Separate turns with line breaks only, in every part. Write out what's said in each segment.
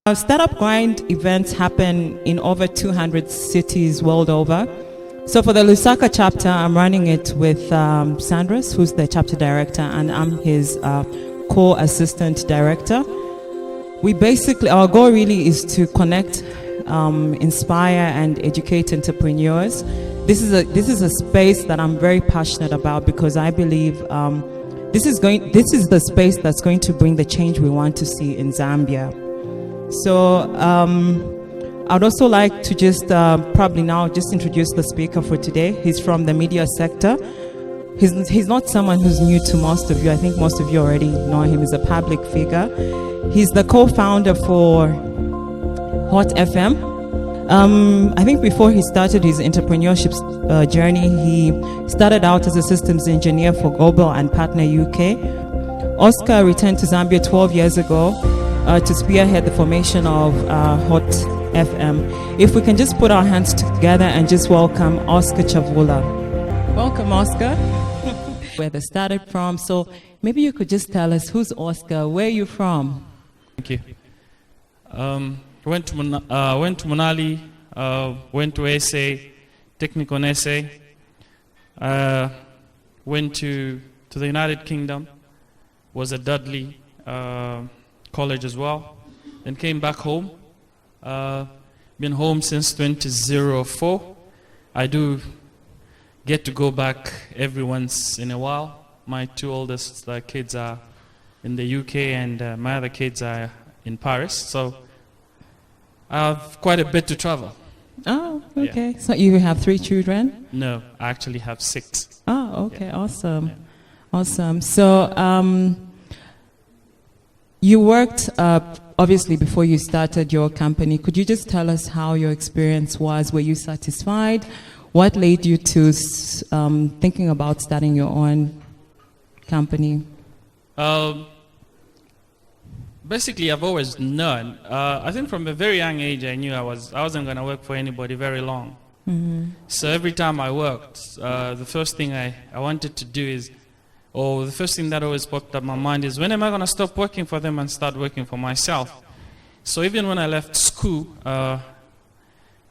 Our Startup Grind events happen in over 200 cities world over. So for the Lusaka chapter, I'm running it with Sandras, who's the chapter director, and I'm his co-assistant director. Our goal really is to connect, inspire, and educate entrepreneurs. This is a space that I'm very passionate about because I believe this is the space that's going to bring the change we want to see in Zambia. So I'd also like to just probably now just introduce the speaker for today. He's from the media sector. He's not someone who's new to most of you. I think most of you already know him. He's a public figure. He's the co-founder for Hot FM. I think before he started his entrepreneurship journey, he started out as a systems engineer for Goebel and Partner UK. Oscar returned to Zambia 12 years ago to spearhead the formation of Hot FM. If we can just put our hands together and just welcome Oscar Chavula. Welcome, Oscar. Where they started from. So maybe you could just tell us, who's Oscar? Where are you from?
Thank you. Went to Monali, went to SA, technical SA. Went to the United Kingdom, was at Dudley College as well, then came back home. Been home since 2004. I do get to go back every once in a while. My two oldest kids are in the UK and my other kids are in Paris. So I have quite a bit to travel.
Oh, okay. Yeah. So you have 3 children?
No, I actually have 6.
Oh, okay. Yeah. Awesome.
Yeah.
Awesome. So you worked, obviously, before you started your company. Could you just tell us how your experience was? Were you satisfied? What led you to thinking about starting your own company?
Basically, I've always known. I think from a very young age, I knew I wasn't going to work for anybody very long. Mm-hmm. So every time I worked, the first thing I wanted to do is, or the first thing that always popped up in my mind is, when am I going to stop working for them and start working for myself? So even when I left school, I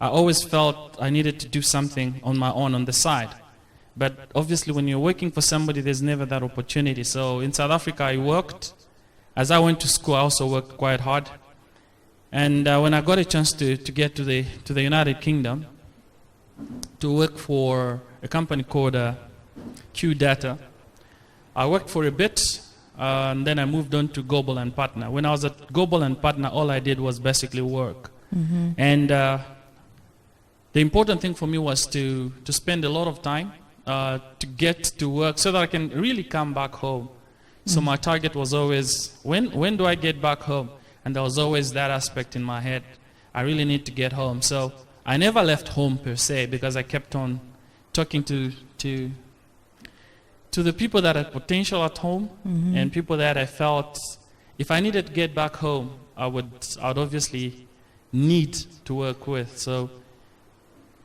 always felt I needed to do something on my own on the side. But obviously when you're working for somebody, there's never that opportunity. So in South Africa, I worked. As I went to school, I also worked quite hard. And when I got a chance to get to the United Kingdom, to work for a company called Q Data, I worked for a bit, and then I moved on to Goebel and Partner. When I was at Goebel and Partner, all I did was basically work. Mm-hmm. And the important thing for me was to spend a lot of time to get to work so that I can really come back home. So my target was always, when do I get back home? And there was always that aspect in my head. I really need to get home. So I never left home per se, because I kept on talking to the people that had potential at home, mm-hmm. and people that I felt if I needed to get back home, I'd obviously need to work with. So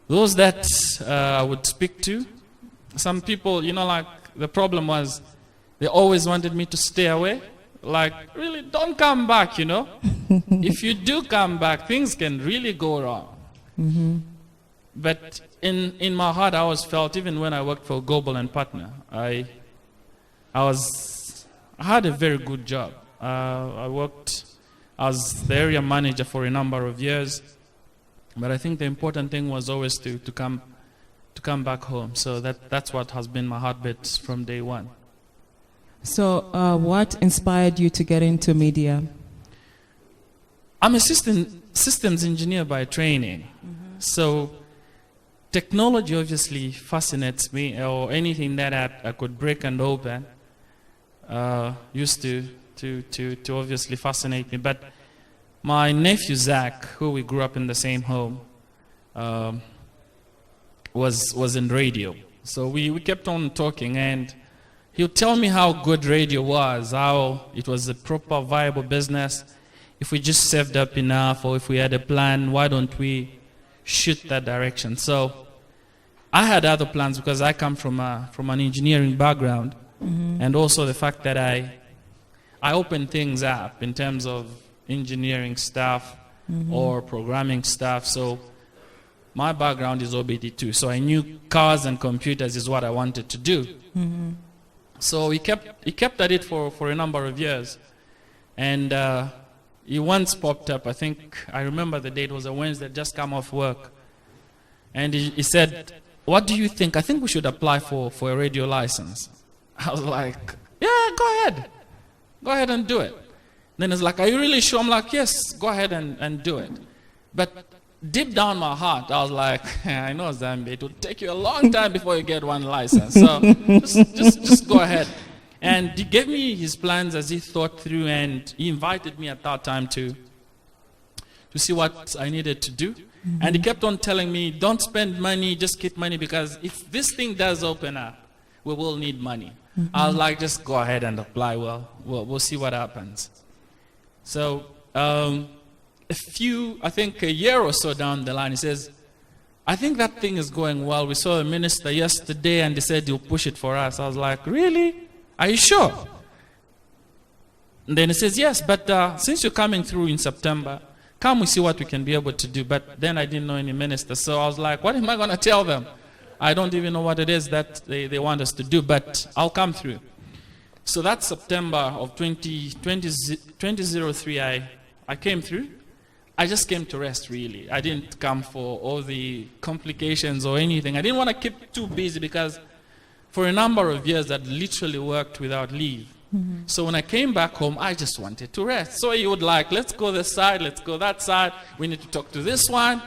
those that I would speak to, some people, like the problem was, they always wanted me to stay away. Like, really, don't come back, If you do come back, things can really go wrong. Mm-hmm. But in my heart, I always felt, even when I worked for Goebel and Partner, I had a very good job. I worked as the area manager for a number of years. But I think the important thing was always to come back home. So that's what has been my heartbeat from day one.
So what inspired you to get into media?
I'm a systems engineer by training. Mm-hmm. So technology obviously fascinates me, or anything that I could break and open used to obviously fascinate me. But my nephew Zach, who we grew up in the same home, was in radio. So we kept on talking, and he'll tell me how good radio was, how it was a proper, viable business. If we just saved up enough, or if we had a plan, why don't we shoot that direction? So I had other plans, because I come from an engineering background, mm-hmm. and also the fact that I open things up in terms of engineering stuff, or programming stuff. So my background is OBD2, so I knew cars and computers is what I wanted to do. So he kept at it for a number of years, and he once popped up. I think I remember the date was a Wednesday. Just come off work, and he said, "What do you think? I think we should apply for a radio license." I was like, "Yeah, go ahead and do it." Then it's like, "Are you really sure?" I'm like, "Yes, go ahead and do it." But deep down my heart, I was like, "I know, Zambia, it will take you a long time before you get one license. So just go ahead." And he gave me his plans as he thought through, and he invited me at that time to see what I needed to do. And he kept on telling me, "Don't spend money, just keep money, because if this thing does open up, we will need money." I was like, "Just go ahead and apply. We'll see what happens." So I think a year or so down the line, he says, "I think that thing is going well. We saw a minister yesterday and he said he'll push it for us." I was like, "Really? Are you sure?" And then he says, "Yes, but since you're coming through in September, come we see what we can be able to do." But then I didn't know any minister, so I was like, "What am I going to tell them? I don't even know what it is that they want us to do, but I'll come through." So that's September of 2003, I came through. I just came to rest, really. I didn't come for all the complications or anything. I didn't want to keep too busy, because for a number of years I'd literally worked without leave. So when I came back home, I just wanted to rest. So he would like, "Let's go this side, let's go that side, we need to talk to this one."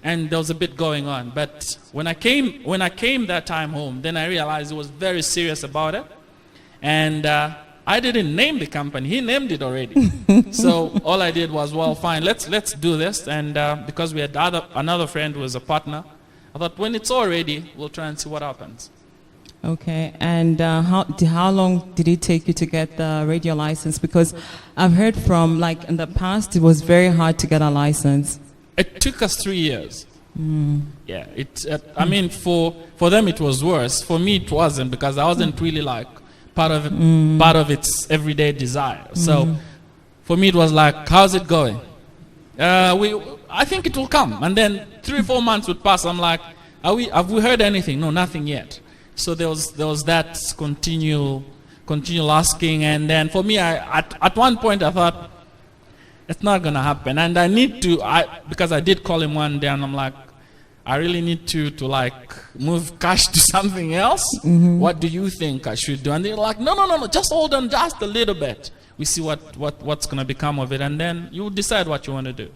And there was a bit going on. But when I came that time home, then I realized he was very serious about it. And I didn't name the company. He named it already. So all I did was, "Well, fine, let's do this." And because we had another friend who was a partner, I thought, when it's all ready, we'll try and see what happens.
Okay, and how long did it take you to get the radio license? Because I've heard from, like, in the past, it was very hard to get a license.
It took us 3 years. Yeah, I mean, for them it was worse. For me it wasn't, because I wasn't really like part of its everyday desire. So for me it was like, "How's it going?" I think it will come. And then 3 or 4 months would pass. I'm like, have we heard anything? No, nothing yet. So there was that continual asking. And then for me, at one point I thought, it's not going to happen. And I need to, because I did call him one day and I'm like, "I really need to like move cash to something else. What do you think I should do?" And they're like, no, just hold on just a little bit. We see what's going to become of it. And then you decide what you want to do.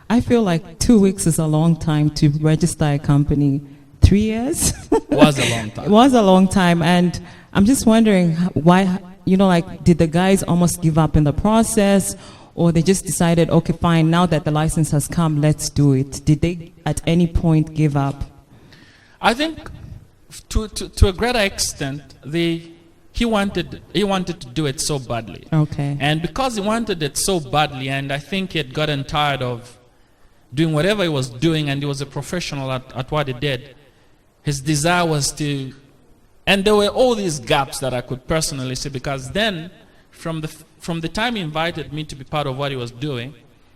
I feel like 2 weeks is a long time to register a company. 3 years?
Was a long time.
It was a long time. And I'm just wondering why, like, did the guys almost give up in the process? Or they just decided, "Okay, fine, now that the license has come, let's do it"? Did they at any point give up?
I think to a greater extent, he wanted to do it so badly.
Okay.
And because he wanted it so badly, and I think he had gotten tired of doing whatever he was doing, and he was a professional at what he did, his desire was to, and there were all these gaps that I could personally see, because then from the time he invited me to be part of what he was doing,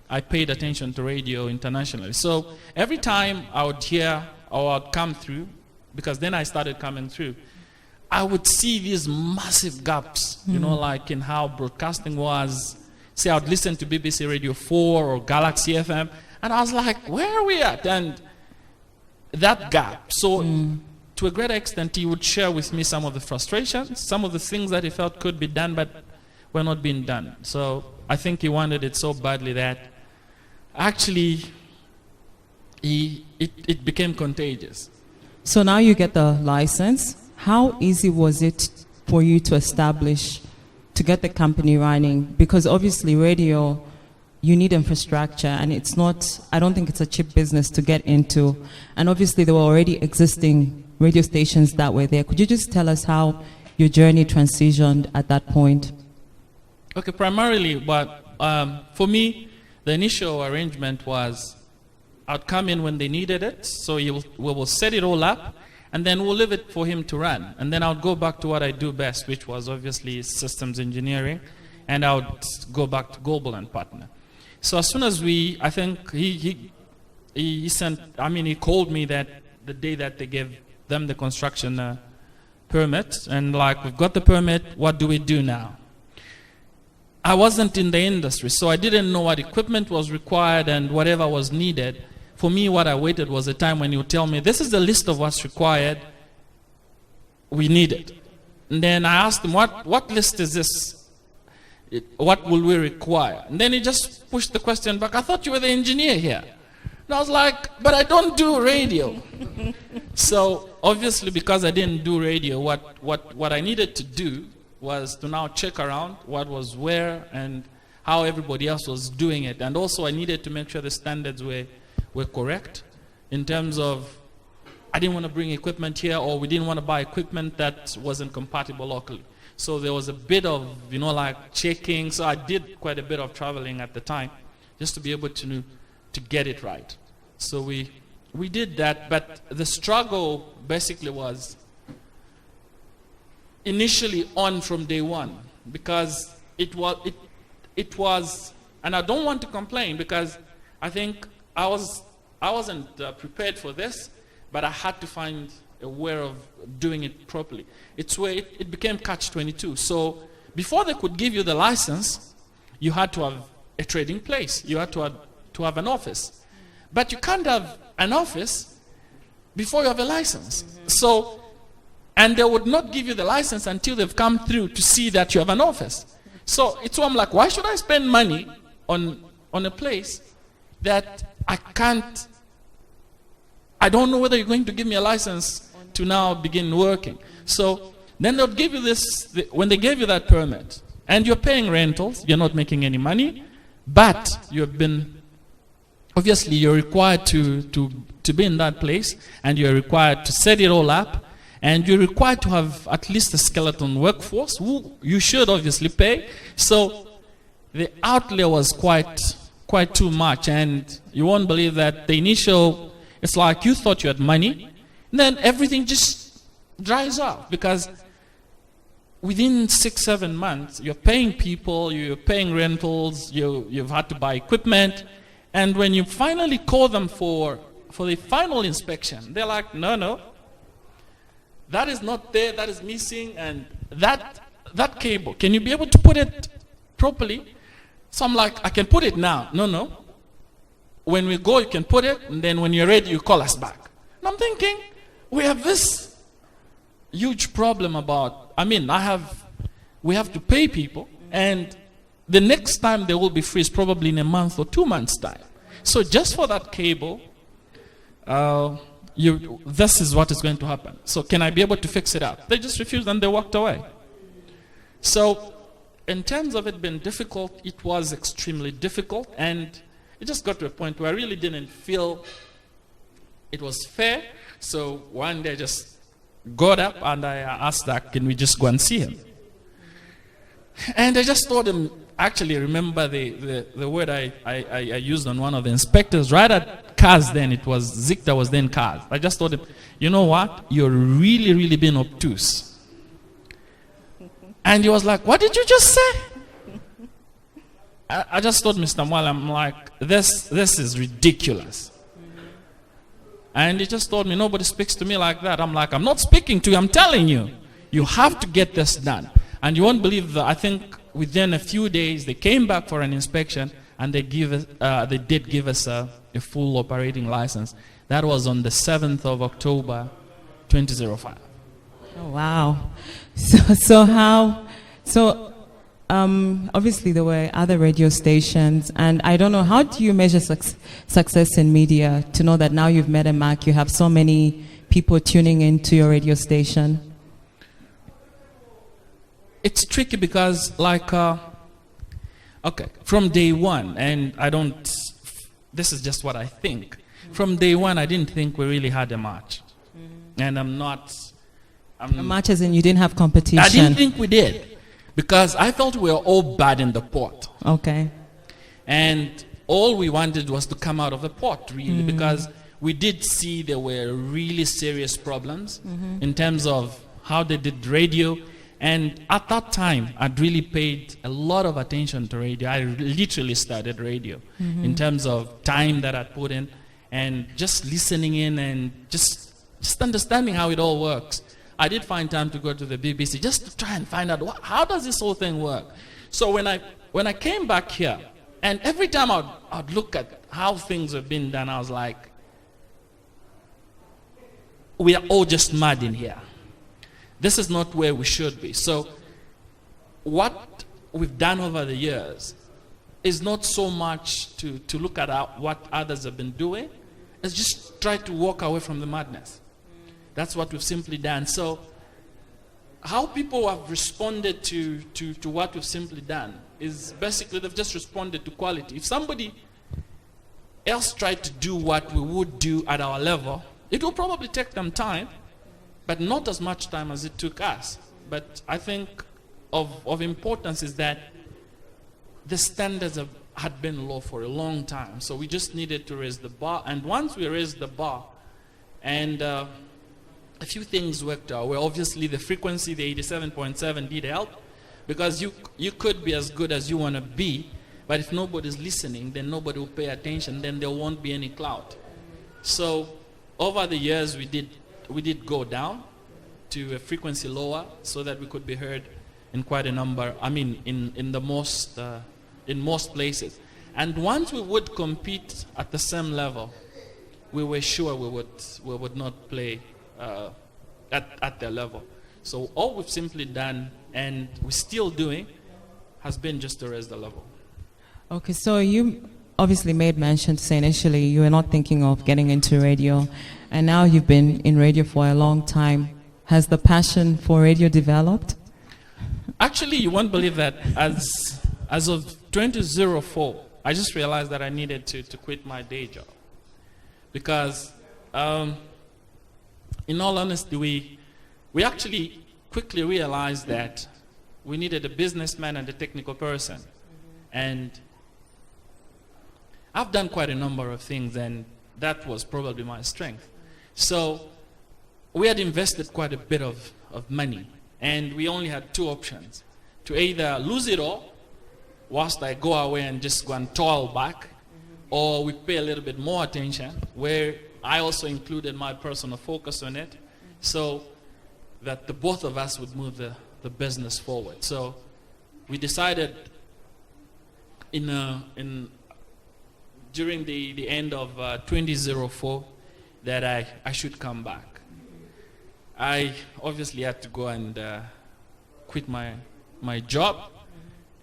I paid attention to radio internationally. So every time I would hear or I would come through, because then I started coming through, I would see these massive gaps, like in how broadcasting was. Say I would listen to BBC Radio 4 or Galaxy FM, and I was like, where are we at? And that gap. So to a great extent, he would share with me some of the frustrations, some of the things that he felt could be done, but were not being done. So I think he wanted it so badly that actually it became contagious.
So now you get the license. How easy was it for you to get the company running? Because obviously radio, you need infrastructure, and I don't think it's a cheap business to get into. And obviously there were already existing radio stations that were there. Could you just tell us how your journey transitioned at that point?
Okay, primarily, for me, the initial arrangement was I'd come in when they needed it, so we will set it all up, and then we'll leave it for him to run. And then I'll go back to what I do best, which was obviously systems engineering, and I would go back to Goebel and Partner. So as soon as he sent, he called me that the day that they gave them the construction permit, and like, we've got the permit, what do we do now? I wasn't in the industry, so I didn't know what equipment was required and whatever was needed. For me, what I waited was a time when you tell me, this is the list of what's required, we need it. And then I asked him, what list is this? What will we require? And then he just pushed the question back, I thought you were the engineer here. And I was like, but I don't do radio. So obviously, because I didn't do radio, what I needed to do was to now check around what was where and how everybody else was doing it. And also I needed to make sure the standards were correct in terms of, I didn't want to bring equipment here, or we didn't want to buy equipment that wasn't compatible locally. So there was a bit of, like checking. So I did quite a bit of traveling at the time just to be able to get it right. So we did that, but the struggle basically was initially on from day one, because it was, and I don't want to complain because I think I wasn't prepared for this, but I had to find a way of doing it properly. It's where it became catch-22. So before they could give you the license, you had to have a trading place. You had to have an office. But you can't have an office before you have a license. So, and they would not give you the license until they've come through to see that you have an office. So it's why I'm like, why should I spend money on a place that I don't know whether you're going to give me a license to now begin working. So then they'll give you this, when they gave you that permit, and you're paying rentals, you're not making any money, but you've been, obviously you're required to be in that place, and you're required to set it all up, and you're required to have at least a skeleton workforce, who you should obviously pay. So the outlay was quite too much, and you won't believe that the initial, it's like you thought you had money, and then everything just dries up, because within 6-7 months, you're paying people, you're paying rentals, you've had to buy equipment, and when you finally call them for the final inspection, they're like, no, that is not there, that is missing, and that cable, can you be able to put it properly? So I'm like, I can put it now. No. When we go, you can put it, and then when you're ready, you call us back. And I'm thinking, we have this huge problem about, we have to pay people, and the next time they will be free is probably in a month or 2 months' time. So just for that cable, this is what is going to happen. So can I be able to fix it up? They just refused and they walked away. So in terms of it being difficult, it was extremely difficult, and it just got to a point where I really didn't feel it was fair. So one day I just got up and I asked that, can we just go and see him? And I just told him, actually remember the word I used on one of the inspectors, right at cars then, it was Zikta was then cars. I just told him, you know what, you're really, really being obtuse. And he was like, what did you just say? I just told Mr. Mwala, I'm like, this is ridiculous. And he just told me, nobody speaks to me like that. I'm like, I'm not speaking to you, I'm telling you. You have to get this done. And you won't believe that, I think within a few days, they came back for an inspection, and they did give us a full operating license. That was on the 7th of October, 2005.
Oh, wow. So obviously there were other radio stations, and I don't know, how do you measure success in media to know that now you've met a mark, you have so many people tuning into your radio station? It's tricky because, from day one, and this is just what I think. From day one, I didn't think we really had a match. And a match as in you didn't have competition?
I didn't think we did, because I felt we were all bad in the pot.
Okay.
And all we wanted was to come out of the pot, really, because we did see there were really serious problems in terms of how they did radio. And at that time, I'd really paid a lot of attention to radio. I literally studied radio in terms of time that I'd put in and just listening in and just understanding how it all works. I did find time to go to the BBC just to try and find out how does this whole thing work. So when I came back here, and every time I'd look at how things have been done, I was like, we are all just mad in here. This is not where we should be. So what we've done over the years is not so much to look at what others have been doing. It's just try to walk away from the madness. That's what we've simply done. So how people have responded to what we've simply done is basically they've just responded to quality. If somebody else tried to do what we would do at our level, it will probably take them time, but not as much time as it took us. But I think of importance is that the standards had been low for a long time. So we just needed to raise the bar. And once we raised the bar, and a few things worked out. Well, obviously the frequency, the 87.7 did help, because you could be as good as you want to be, but if nobody's listening, then nobody will pay attention, then there won't be any clout. So over the years, we did go down to a frequency lower so that we could be heard in quite a number, in most places. And once we would compete at the same level, we were sure we would not play at their level. So all we've simply done, and we're still doing, has been just to raise the level.
Okay, so you obviously made mention to say initially you were not thinking of getting into radio, and now you've been in radio for a long time. Has the passion for radio developed?
Actually, you won't believe that as of 2004, I just realized that I needed to quit my day job. Because in all honesty, we actually quickly realized that we needed a businessman and a technical person. And I've done quite a number of things, and that was probably my strength. So we had invested quite a bit of money, and we only had two options: to either lose it all whilst I go away and just go and toil back, or we pay a little bit more attention, where I also included my personal focus on it, so that the both of us would move the business forward. So we decided during the end of 2004 that I should come back. I obviously had to go and quit my job,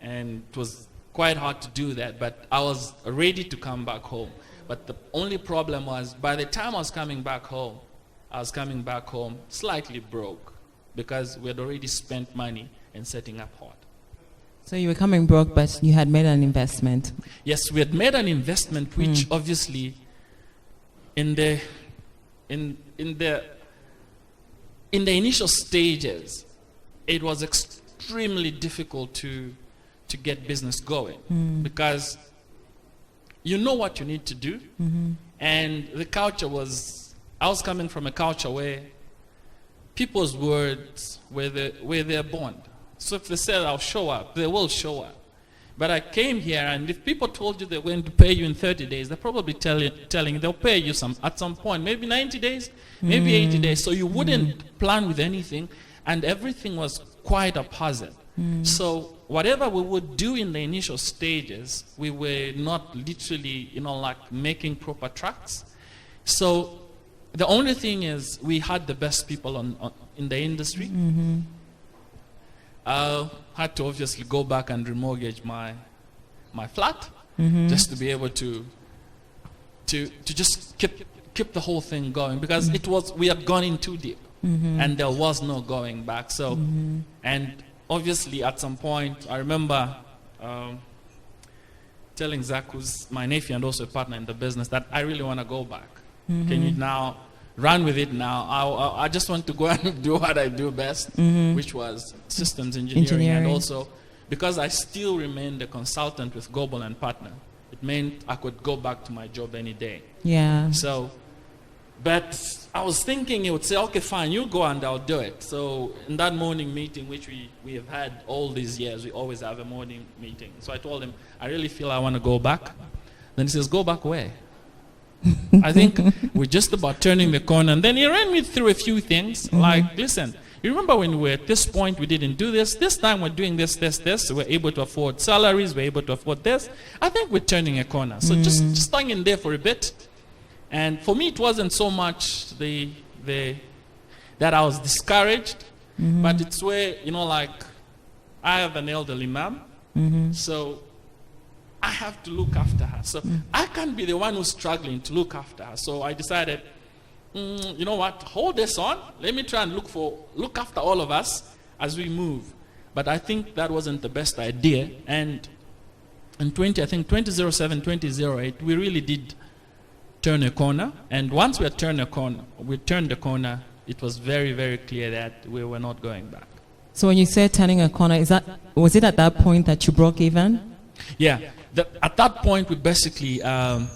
and it was quite hard to do that, but I was ready to come back home. But the only problem was, by the time I was coming back home slightly broke, because we had already spent money in setting up HOT.
So you were coming broke, but you had made an investment.
Yes, we had made an investment, which obviously in the initial stages, it was extremely difficult to get business going, because you know what you need to do, and the culture was, I was coming from a culture where people's words were their bond. So if they said I'll show up, they will show up. But I came here, and if people told you they're going to pay you in 30 days, they're probably telling they'll pay you at some point, maybe 90 days, maybe 80 days. So you wouldn't plan with anything, and everything was quite haphazard. So whatever we would do in the initial stages, we were not literally, like making proper tracks. So the only thing is, we had the best people in the industry. I had to obviously go back and remortgage my flat, just to be able to just keep the whole thing going, because we had gone in too deep, and there was no going back. So, and obviously at some point, I remember telling Zach, who's my nephew and also a partner in the business, that I really want to go back. Can you now run with it now? I just want to go and do what I do best, which was systems engineering. And also, because I still remained a consultant with Goebel and Partner, it meant I could go back to my job any day.
Yeah.
So But I was thinking he would say, okay, fine, you go and I'll do it. So in that morning meeting, which we have had all these years, we always have a morning meeting. So I told him, I really feel I want to go back. Then he says, go back where? I think we're just about turning the corner. And then he ran me through a few things. Like, listen, you remember when we were at this point, we didn't do this. This time we're doing this. We're able to afford salaries. We're able to afford this. I think we're turning a corner. So just hang in there for a bit. And for me, it wasn't so much that I was discouraged, but it's where, like, I have an elderly mom, so I have to look after her. So I can't be the one who's struggling to look after her. So I decided, you know what, hold this on. Let me try and look after all of us as we move. But I think that wasn't the best idea. And in 2007, 2008, we really did turn a corner. And once we turned the corner, it was very, very clear that we were not going back.
So when you said turning a corner, was it at that point that you broke even?
Yeah. At that point, we basically had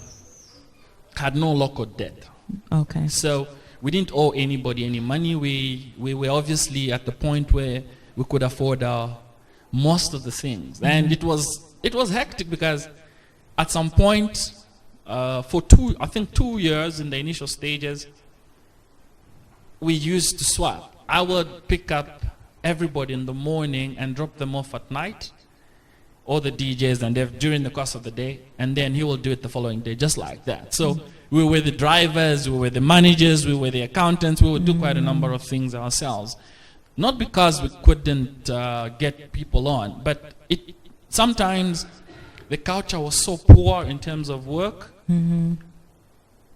no local debt.
Okay. So
we didn't owe anybody any money. We were obviously at the point where we could afford most of the things. And it was hectic because at some point, for 2 years in the initial stages, we used to swap. I would pick up everybody in the morning and drop them off at night, all the DJs and during the course of the day, and then he will do it the following day, just like that. So we were the drivers, we were the managers, we were the accountants, we would do quite a number of things ourselves. Not because we couldn't get people on, but sometimes the culture was so poor in terms of work.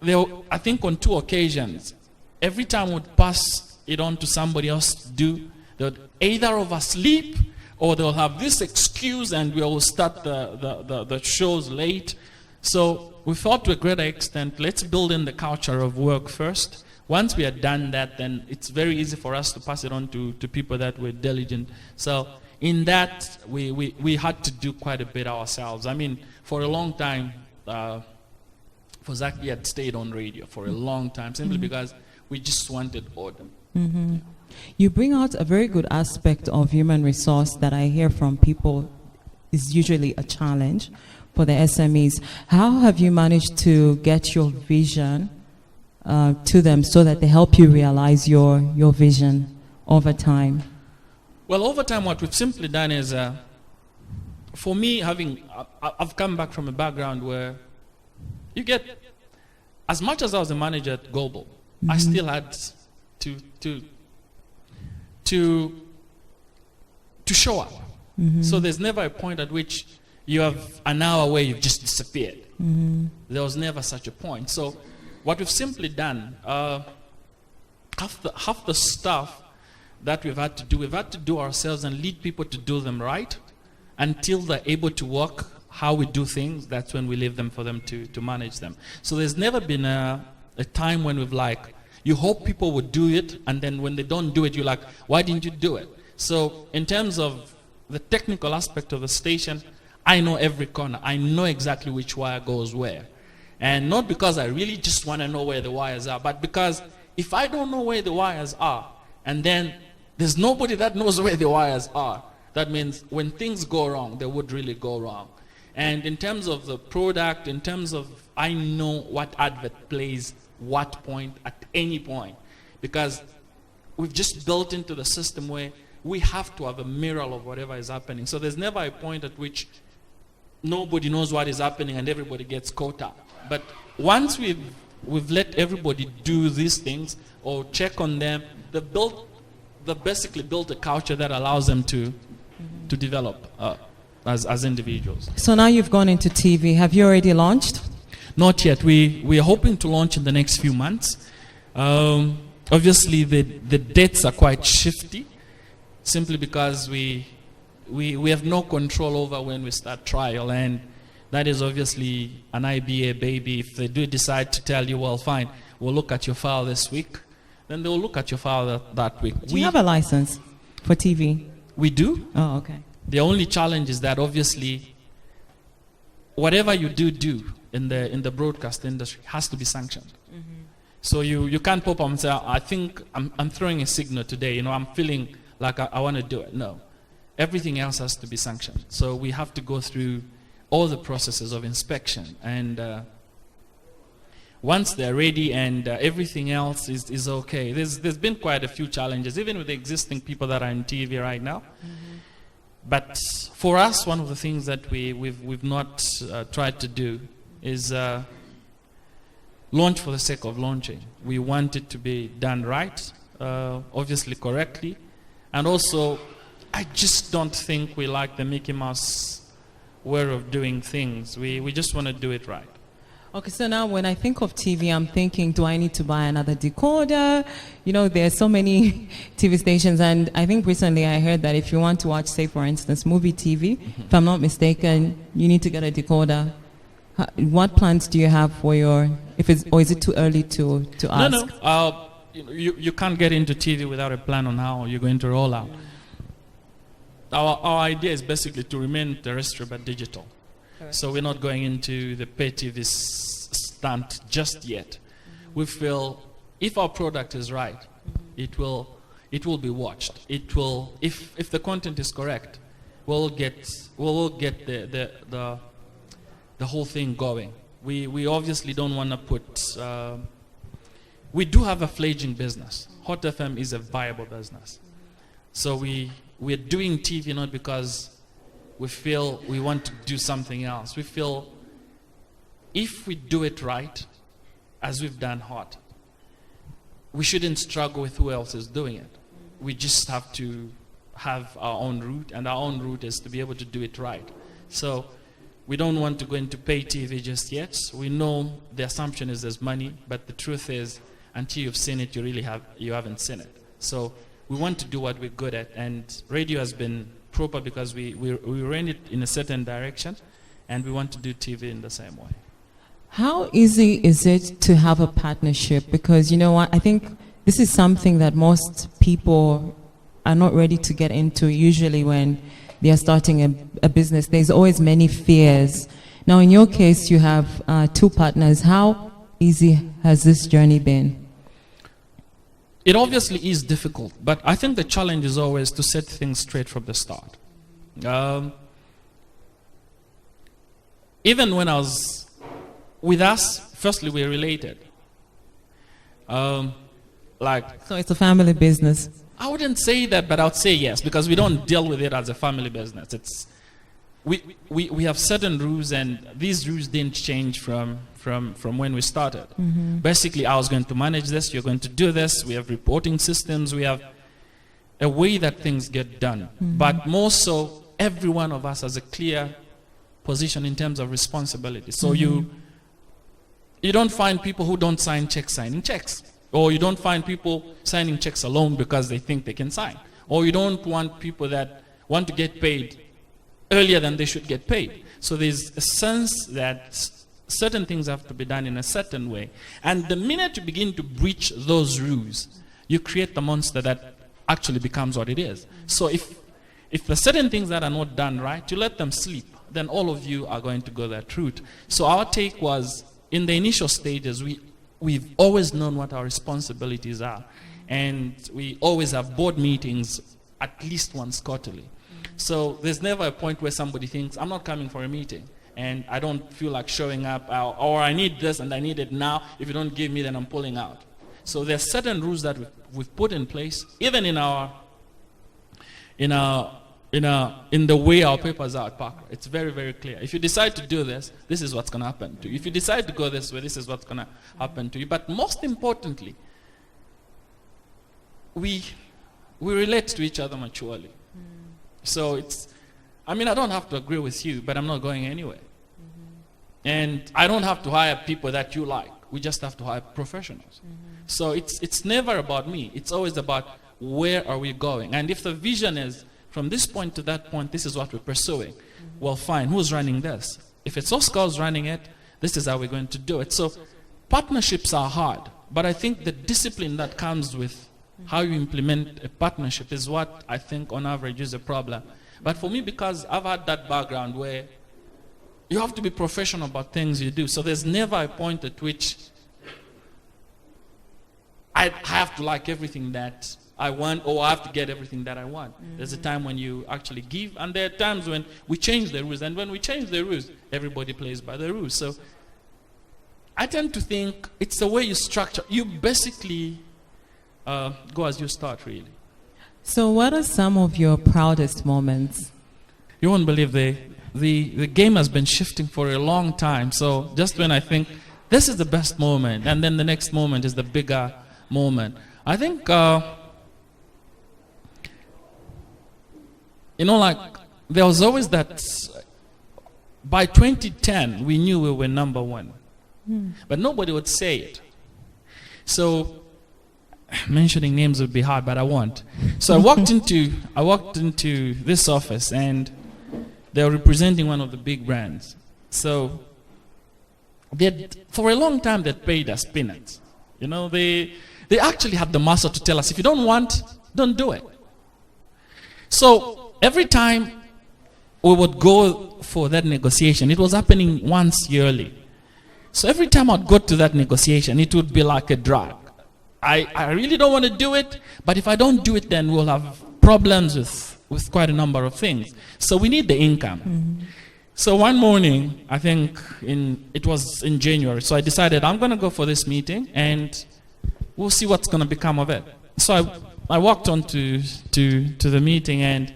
I think on 2 occasions, every time we'd pass it on to somebody else to do, they would either of us sleep, or they'll have this excuse and we will start the shows late. So we thought to a greater extent, let's build in the culture of work first. Once we had done that, then it's very easy for us to pass it on to people that were diligent. So in that, we had to do quite a bit ourselves. I mean, for a long time, for Zach, we had stayed on radio for a long time, simply because we just wanted order. Yeah.
You bring out a very good aspect of human resource that I hear from people is usually a challenge for the SMEs. How have you managed to get your vision to them so that they help you realize your vision over time?
Well, over time, what we've simply done is, for me, I've come back from a background where you get, as much as I was a manager at Goebel, I still had to show up. So there's never a point at which you have an hour where you've just disappeared. There was never such a point. So what we've simply done, half the stuff that we've had to do ourselves and lead people to do them right until they're able to work how we do things. That's when we leave them for them to manage them. So there's never been a time when we've you hope people would do it, and then when they don't do it, you're like, why didn't you do it? So in terms of the technical aspect of the station, I know every corner. I know exactly which wire goes where. And not because I really just want to know where the wires are, but because if I don't know where the wires are, and then there's nobody that knows where the wires are, that means when things go wrong, they would really go wrong. And in terms of the product, in terms of, I know what advert plays what point at any point, because we've just built into the system where we have to have a mirror of whatever is happening. So there's never a point at which nobody knows what is happening and everybody gets caught up. But once we've let everybody do these things or check on them, they've basically built a culture that allows them to develop as individuals.
So now you've gone into TV. Have you already launched?
Not yet. We are hoping to launch in the next few months. Obviously, the dates are quite shifty, simply because we have no control over when we start trial, and that is obviously an IBA baby. If they do decide to tell you, well, fine, we'll look at your file this week, then they'll look at your file that week.
Do you have a license for TV?
We do.
Oh, okay.
The only challenge is that obviously, whatever you do in the broadcast industry has to be sanctioned. So you can't pop up and say, I think I'm throwing a signal today, I'm feeling like I want to do it. No. Everything else has to be sanctioned. So we have to go through all the processes of inspection. And once they're ready and everything else is okay, there's been quite a few challenges, even with the existing people that are in TV right now. But for us, one of the things that we've not tried to do is launch for the sake of launching. We want it to be done right, obviously correctly, and also I just don't think we like the Mickey Mouse way of doing things. We just want to do it right.
Okay, so now when I think of TV, I'm thinking, do I need to buy another decoder? There are so many TV stations, and I think recently I heard that if you want to watch, say for instance, movie TV, if I'm not mistaken, you need to get a decoder. What plans do you have for or is it too early to ask?
No. You can't get into TV without a plan on how you're going to roll out. Our idea is basically to remain terrestrial but digital. Correct. So we're not going into the pay TV stunt just yet. We feel if our product is right, it will be watched. It will, if the content is correct, we'll get the whole thing going. We obviously don't want to put. We do have a fledgling business. Hot FM is a viable business. So we're doing TV not because we feel we want to do something else. We feel if we do it right, as we've done Hot, we shouldn't struggle with who else is doing it. We just have to have our own route, and our own route is to be able to do it right. So we don't want to go into pay TV just yet. We know the assumption is there's money, but the truth is, until you've seen it, you haven't seen it. So we want to do what we're good at, and radio has been proper because we ran it in a certain direction, and we want to do TV in the same way.
How easy is it to have a partnership? Because I think this is something that most people are not ready to get into. Usually when they are starting a business, there's always many fears. Now in your case, you have two partners. How easy has this journey been?
It obviously is difficult, but I think the challenge is always to set things straight from the start. Even when I was with us, firstly we're related. So
it's a family business.
I wouldn't say that, but I would say yes, because we don't deal with it as a family business. We have certain rules, and these rules didn't change from when we started. Mm-hmm. Basically, I was going to manage this, you're going to do this, we have reporting systems, we have a way that things get done. Mm-hmm. But more so, every one of us has a clear position in terms of responsibility. So mm-hmm. you don't find people who don't sign checks signing checks. Or you don't find people signing checks alone because they think they can sign. Or you don't want people that want to get paid earlier than they should get paid. So there's a sense that certain things have to be done in a certain way. And the minute you begin to breach those rules, you create the monster that actually becomes what it is. So if the certain things that are not done right, you let them sleep, then all of you are going to go that route. So our take was, in the initial stages, we've always known what our responsibilities are. And we always have board meetings at least once quarterly. So there's never a point where somebody thinks, I'm not coming for a meeting, and I don't feel like showing up, or I need this and I need it now. If you don't give me, then I'm pulling out. So there's certain rules that we've put in place, even in the way our papers are at Parker. It's very, very clear. If you decide to do this, this is what's going to happen to you. If you decide to go this way, this is what's going to happen to you. But most importantly, we relate to each other maturely. So I don't have to agree with you, but I'm not going anywhere. Mm-hmm. And I don't have to hire people that you like. We just have to hire professionals. Mm-hmm. So it's never about me. It's always about where are we going. And if the vision is from this point to that point, this is what we're pursuing. Mm-hmm. Well, fine. Who's running this? If it's Oscar's running it, this is how we're going to do it. So partnerships are hard, but I think the discipline that comes with how you implement a partnership is what I think on average is a problem. But for me, because I've had that background where you have to be professional about things you do, so there's never a point at which I have to like everything that I want, or I have to get everything that I want. There's a time when you actually give, and there are times when we change the rules, and when we change the rules, everybody plays by the rules. So I tend to think it's the way you structure. You basically go as you start, really.
So what are some of your proudest moments?
You won't believe the game has been shifting for a long time. So just when I think this is the best moment, and then the next moment is the bigger moment. I think, like there was always that, by 2010, we knew we were number one. But nobody would say it. So mentioning names would be hard, but I won't. So I walked into this office, and they were representing one of the big brands. So for a long time they paid us peanuts. They actually had the muscle to tell us, if you don't want, don't do it. So every time we would go for that negotiation, it was happening once yearly. So every time I'd go to that negotiation, it would be like a drag. I really don't want to do it, but if I don't do it, then we'll have problems with quite a number of things. So we need the income. So one morning, I think it was in January, so I decided I'm going to go for this meeting, and we'll see what's going to become of it. So I walked on to the meeting, and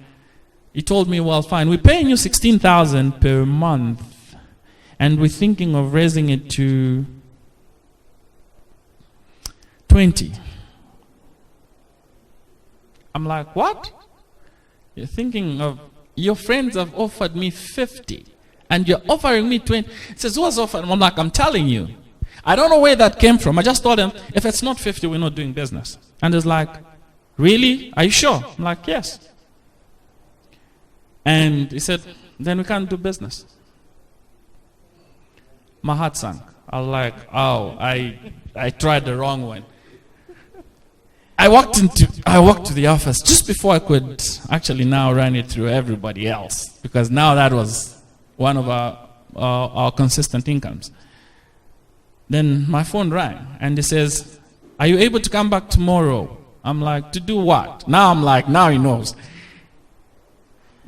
he told me, well, fine, we're paying you 16,000 per month, and we're thinking of raising it to 20. I'm like, what? You're thinking of, your friends have offered me 50, and you're offering me 20. He says, who has offered? I'm like, I'm telling you. I don't know where that came from. I just told him, if it's not 50, we're not doing business. And he's like, really? Are you sure? I'm like, yes. And he said, then we can't do business. My heart sank. I was like, oh, I tried the wrong one. I walked to the office just before I could actually now run it through everybody else, because now that was one of our consistent incomes. Then my phone rang, and he says, are you able to come back tomorrow? I'm like, to do what? Now he knows.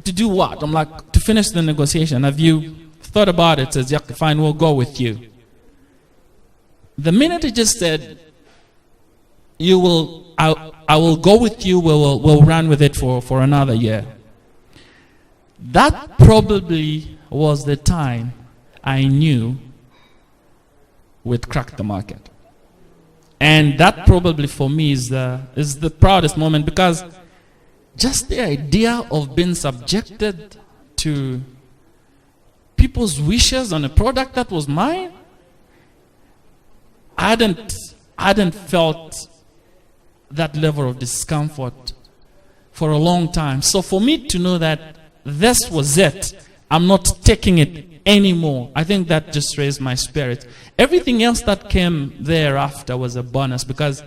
To do what? I'm like, to finish the negotiation. Have you thought about it? Says, yeah, fine, we'll go with you. The minute he just said, I will go with you, we'll run with it for another year. That probably was the time I knew we'd cracked the market. And that probably for me is the proudest moment, because just the idea of being subjected to people's wishes on a product that was mine, I hadn't felt that level of discomfort for a long time. So for me to know that this was it, I'm not taking it anymore, I think that just raised my spirit. Everything else that came thereafter was a bonus, because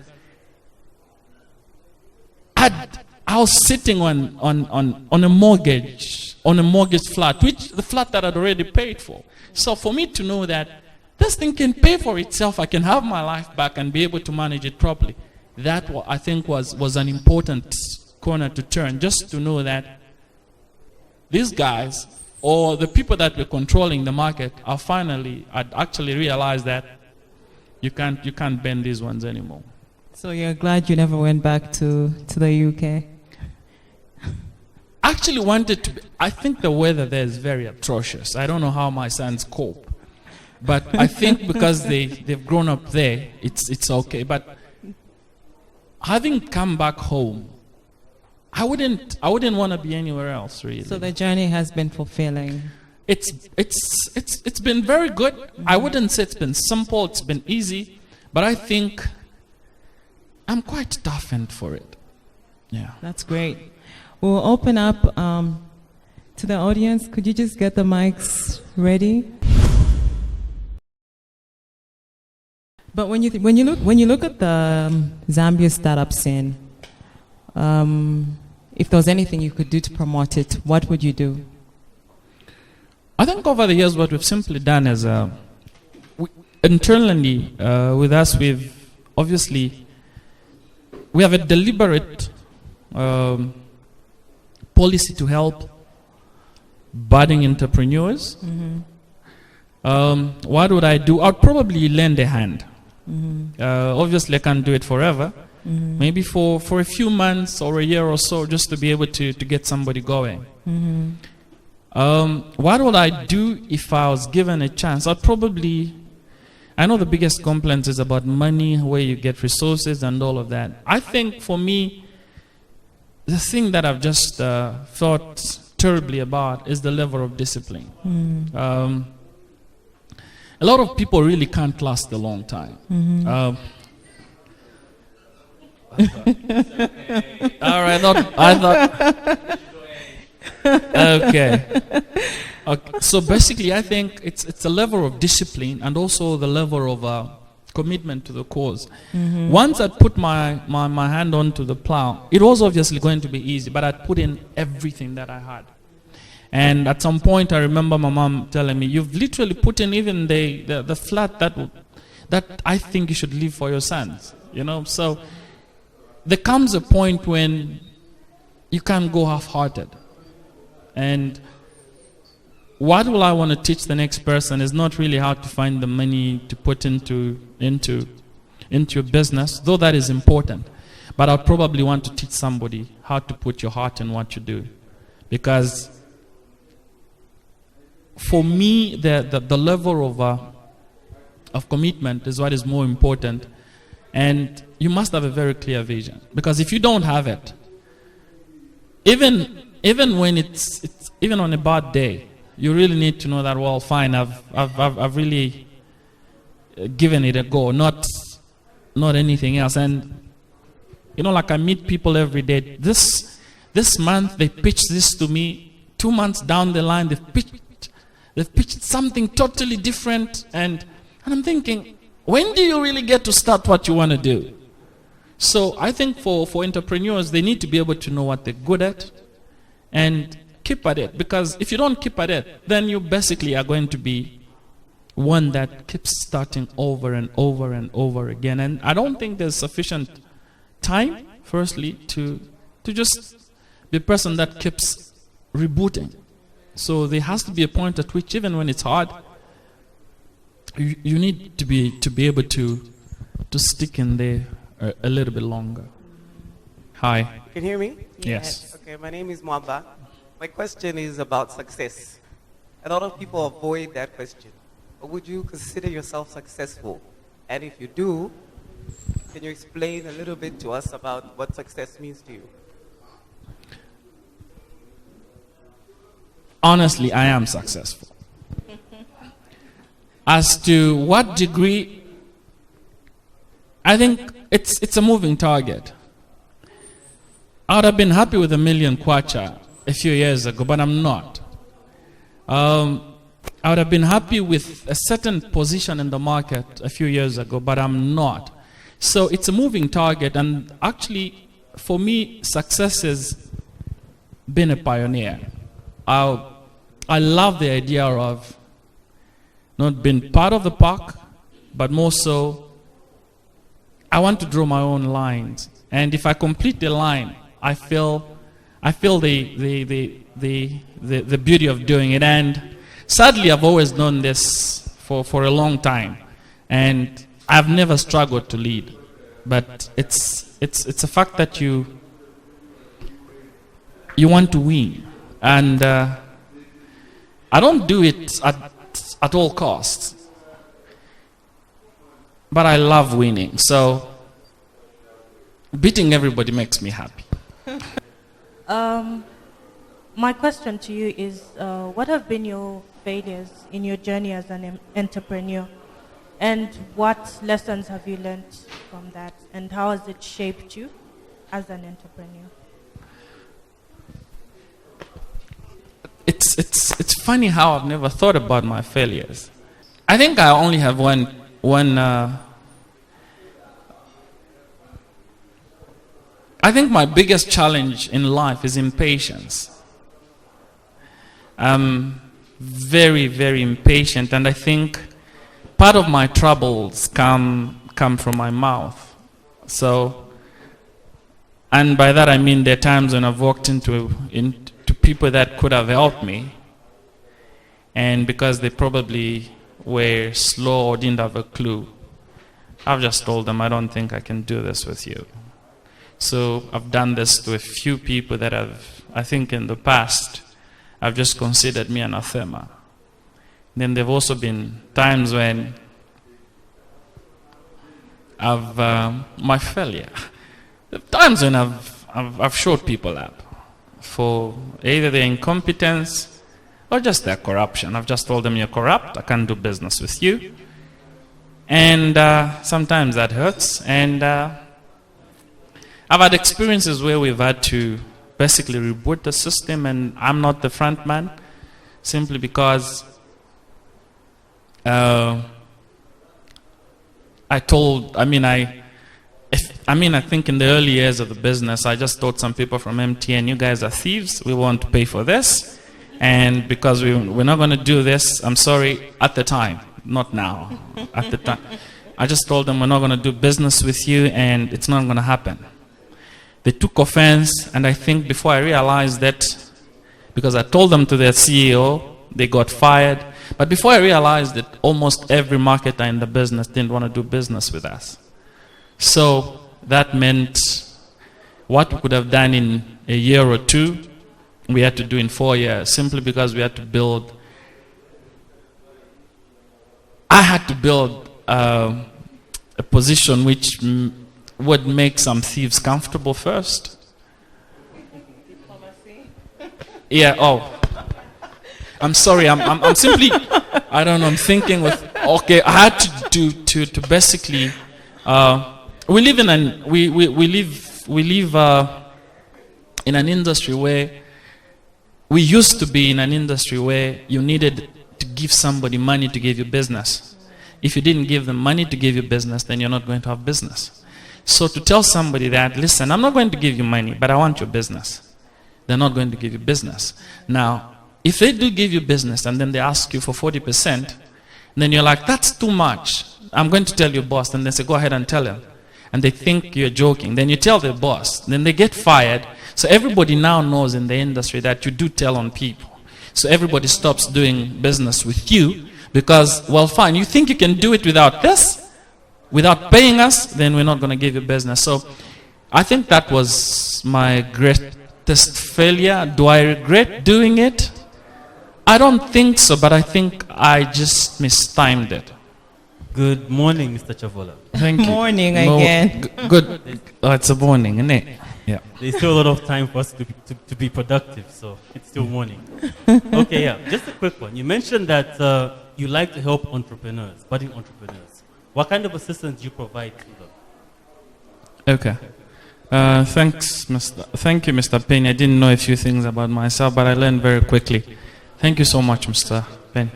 I was sitting on a mortgage flat, which the flat that I'd already paid for. So for me to know that this thing can pay for itself, I can have my life back and be able to manage it properly, that I think was an important corner to turn, just to know that these guys, or the people that were controlling the market, I'd actually realized that you can't bend these ones anymore.
So you're glad you never went back to the UK?
Actually wanted to. I think the weather there is very atrocious. I don't know how my sons cope, but I think because they've grown up there, it's okay. But having come back home, I wouldn't want to be anywhere else, really.
So the journey has been fulfilling.
It's been very good. I wouldn't say it's been simple. It's been easy, but I think I'm quite toughened for it. Yeah,
that's great. We'll open up to the audience. Could you just get the mics ready? But when you look at the Zambia startup scene, if there was anything you could do to promote it, what would you do?
I think over the years, what we've simply done is internally with us, we've obviously we have a deliberate policy to help budding entrepreneurs. What would I do? I'd probably lend a hand. Obviously, I can't do it forever. Maybe for a few months or a year or so, just to be able to get somebody going. What would I do if I was given a chance? I'd probably, I know the biggest complaint is about money, where you get resources and all of that. I think for me, the thing that I've just thought terribly about is the level of discipline. A lot of people really can't last a long time. All right, I thought. Okay. So basically, I think it's a level of discipline and also the level of commitment to the cause. Once I put my hand onto the plow, it was obviously going to be easy, but I'd put in everything that I had. And at some point, I remember my mom telling me, "You've literally put in even the flat that I think you should leave for your sons." You know, so there comes a point when you can't go half-hearted. And what will I want to teach the next person is not really how to find the money to put into your business, though that is important. But I'll probably want to teach somebody how to put your heart in what you do, because for me, the level of commitment is what is more important, and you must have a very clear vision. Because if you don't have it, even when it's even on a bad day, you really need to know that, well, fine, I've really given it a go, not anything else. And you know, like I meet people every day. This month they pitched this to me. 2 months down the line, they've pitched something totally different, and I'm thinking, when do you really get to start what you want to do? So I think for entrepreneurs, they need to be able to know what they're good at and keep at it. Because if you don't keep at it, then you basically are going to be one that keeps starting over and over and over again. And I don't think there's sufficient time, firstly, to just be a person that keeps rebooting. So there has to be a point at which, even when it's hard, you need to be able to stick in there a little bit longer. Hi.
You can hear me?
Yes.
Okay, my name is Mwamba. My question is about success. A lot of people avoid that question. But would you consider yourself successful? And if you do, can you explain a little bit to us about what success means to you?
Honestly, I am successful. As to what degree, I think it's a moving target. I would have been happy with 1 million kwacha a few years ago, but I'm not. I would have been happy with a certain position in the market a few years ago, but I'm not. So it's a moving target, and actually, for me, success has been a pioneer. I love the idea of not being part of the pack, but more so, I want to draw my own lines. And if I complete the line, I feel the beauty of doing it. And sadly, I've always known this for a long time, and I've never struggled to lead. But it's a fact that you want to win, and I don't do it at all costs. But I love winning, so beating everybody makes me happy.
My question to you is, what have been your failures in your journey as an entrepreneur? And what lessons have you learned from that? And how has it shaped you as an entrepreneur?
It's funny how I've never thought about my failures. I think I only have one I think my biggest challenge in life is impatience. I'm very, very impatient, and I think part of my troubles come from my mouth. So And by that I mean there are times when I've walked into people that could have helped me, and because they probably were slow or didn't have a clue, I've just told them, I don't think I can do this with you. So I've done this to a few people that I think in the past, have just considered me anathema. Then there have also been times when my failure. Times when I've showed people up for either their incompetence or just their corruption. I've just told them, you're corrupt, I can't do business with you. And sometimes that hurts. And I've had experiences where we've had to basically reboot the system, and I'm not the front man, simply because I think in the early years of the business, I just told some people from MTN, you guys are thieves, we want to pay for this. And because we're not going to do this, I'm sorry, at the time, not now, at the time. I just told them we're not going to do business with you and it's not going to happen. They took offense, and I think before I realized that, because I told them to their CEO, they got fired. But before I realized that almost every marketer in the business didn't want to do business with us. So that meant what we could have done in a year or two, we had to do in 4 years, simply because we had to build. I had to build a position which would make some thieves comfortable first. Yeah, oh. I'm sorry, I'm simply, I don't know, I'm thinking with, okay, I had to basically, we live in an industry where, we used to be in an industry where you needed to give somebody money to give you business. If you didn't give them money to give you business, then you're not going to have business. So to tell somebody that, listen, I'm not going to give you money, but I want your business, they're not going to give you business. Now, if they do give you business and then they ask you for 40%, then you're like, that's too much. I'm going to tell your boss. And they say, go ahead and tell him. And they think you're joking. Then you tell their boss. Then they get fired. So everybody now knows in the industry that you do tell on people. So everybody stops doing business with you because, well, fine, you think you can do it without this? Without paying us? Then we're not going to give you business. So I think that was my greatest failure. Do I regret doing it? I don't think so, but I think I just mistimed it.
Good morning, Mr. Chavula.
Thank you.
Morning again.
Good. Oh, it's a morning, isn't it? Yeah.
There's still a lot of time for us to be productive, so it's still morning. Okay, yeah. Just a quick one. You mentioned that you like to help entrepreneurs, budding entrepreneurs. What kind of assistance do you provide to them?
Okay. Thank you, Mr. Penny. I didn't know a few things about myself, but I learned very quickly. Thank you so much, Mr. Penny.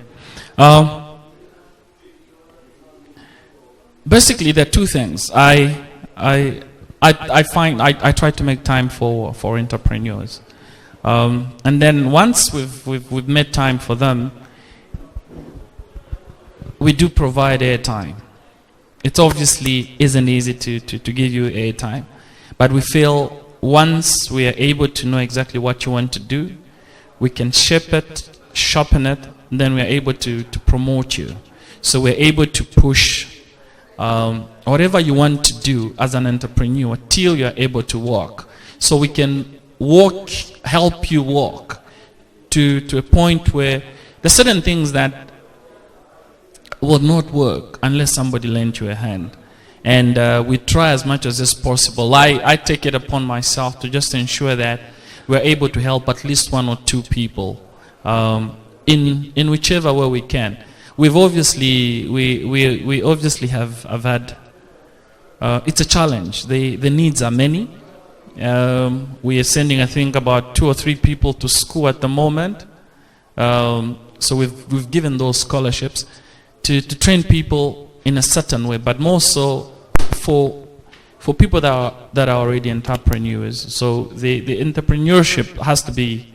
Basically, there are two things. I try to make time for entrepreneurs, and then once we've made time for them, we do provide airtime. It obviously isn't easy to give you airtime, but we feel once we are able to know exactly what you want to do, we can shape it, sharpen it, and then we are able to promote you. So we're able to push whatever you want to do as an entrepreneur till you're able to walk. So we can help you walk to a point where there's certain things that will not work unless somebody lends you a hand. And we try as much as is possible. I take it upon myself to just ensure that we're able to help at least one or two people in whichever way we can. We've obviously we obviously have had it's a challenge. The needs are many. We are sending, I think, about 2 or 3 people to school at the moment. So we've given those scholarships to train people in a certain way, but more so for people that are already entrepreneurs. So the entrepreneurship has to be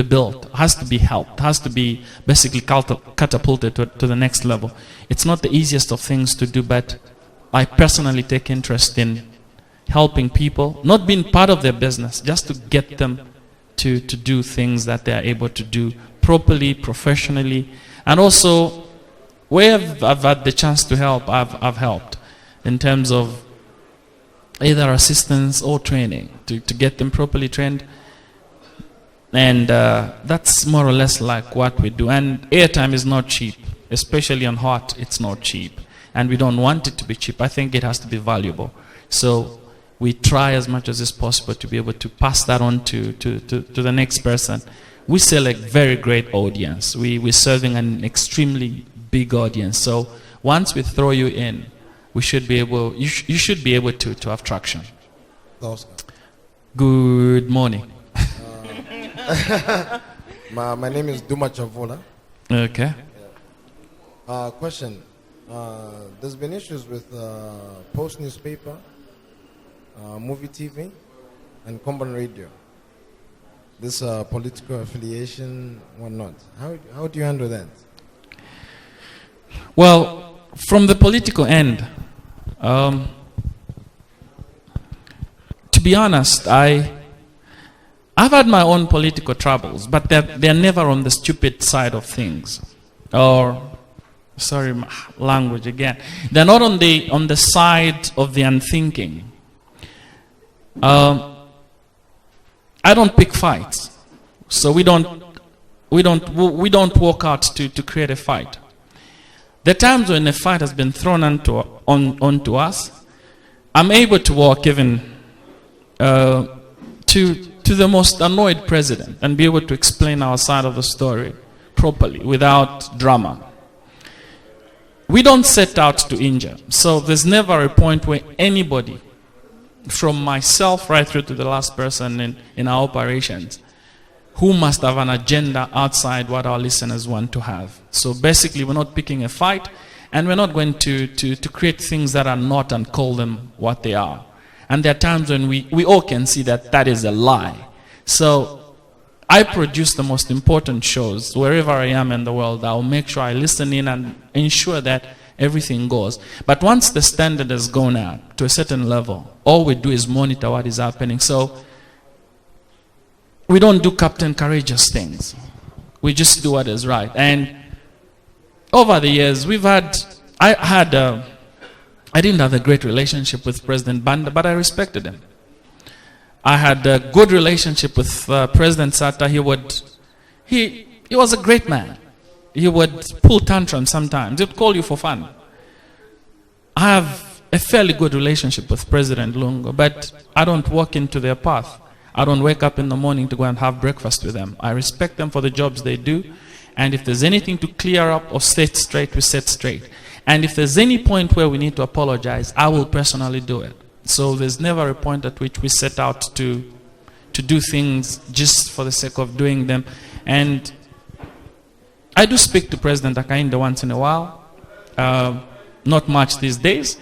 built, has to be helped, has to be basically catapulted to the next level. It's not the easiest of things to do, but I personally take interest in helping people, not being part of their business, just to get them to do things that they are able to do properly, professionally, and also where I've had the chance to help, I've helped in terms of either assistance or training to get them properly trained. And that's more or less like what we do. And airtime is not cheap, especially on Hot, it's not cheap. And we don't want it to be cheap. I think it has to be valuable. So we try as much as is possible to be able to pass that on to the next person. We sell a very great audience. We're serving an extremely big audience. So once we throw you in, we should be able, you should be able to have traction. Good morning.
My name is Duma Chavula.
Okay.
Question. There's been issues with post newspaper, movie TV, and common radio. This political affiliation, whatnot. How do you handle that?
Well, from the political end, to be honest, I've had my own political troubles, but they're never on the stupid side of things. Or, sorry, my language again. They're not on the side of the unthinking. I don't pick fights, so we don't walk out to create a fight. The times when a fight has been thrown onto us, I'm able to walk even to the most annoyed president and be able to explain our side of the story properly without drama. We don't set out to injure, so there's never a point where anybody, from myself right through to the last person in our operations, who must have an agenda outside what our listeners want to have. So basically, we're not picking a fight, and we're not going to create things that are not and call them what they are. And there are times when we all can see that that is a lie. So I produce the most important shows. Wherever I am in the world, I'll make sure I listen in and ensure that everything goes. But once the standard has gone out to a certain level, all we do is monitor what is happening. So we don't do Captain Courageous things. We just do what is right. And over the years, I didn't have a great relationship with President Banda, but I respected him. I had a good relationship with President Sata. He was a great man. He would pull tantrums sometimes. He would call you for fun. I have a fairly good relationship with President Lungo, but I don't walk into their path. I don't wake up in the morning to go and have breakfast with them. I respect them for the jobs they do. And if there's anything to clear up or set straight, we set straight. And if there's any point where we need to apologize, I will personally do it. So there's never a point at which we set out to do things just for the sake of doing them. And I do speak to President Akainde once in a while. Not much these days,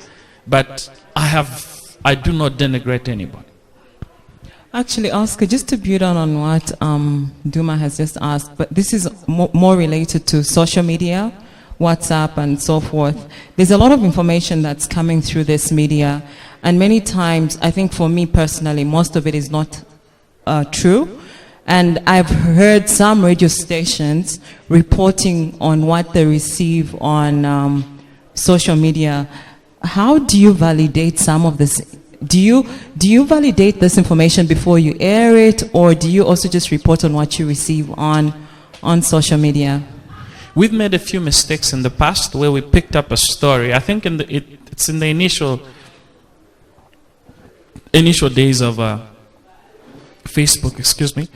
but I do not denigrate anybody.
Actually, Oscar, just to build on what Duma has just asked, but this is more related to social media, WhatsApp and so forth. There's a lot of information that's coming through this media, and many times, I think for me personally, most of it is not true. And I've heard some radio stations reporting on what they receive on social media. How do you validate some of this? Do you validate this information before you air it, or do you also just report on what you receive on social media?
We've made a few mistakes in the past where we picked up a story. I think it's in the initial days of Facebook,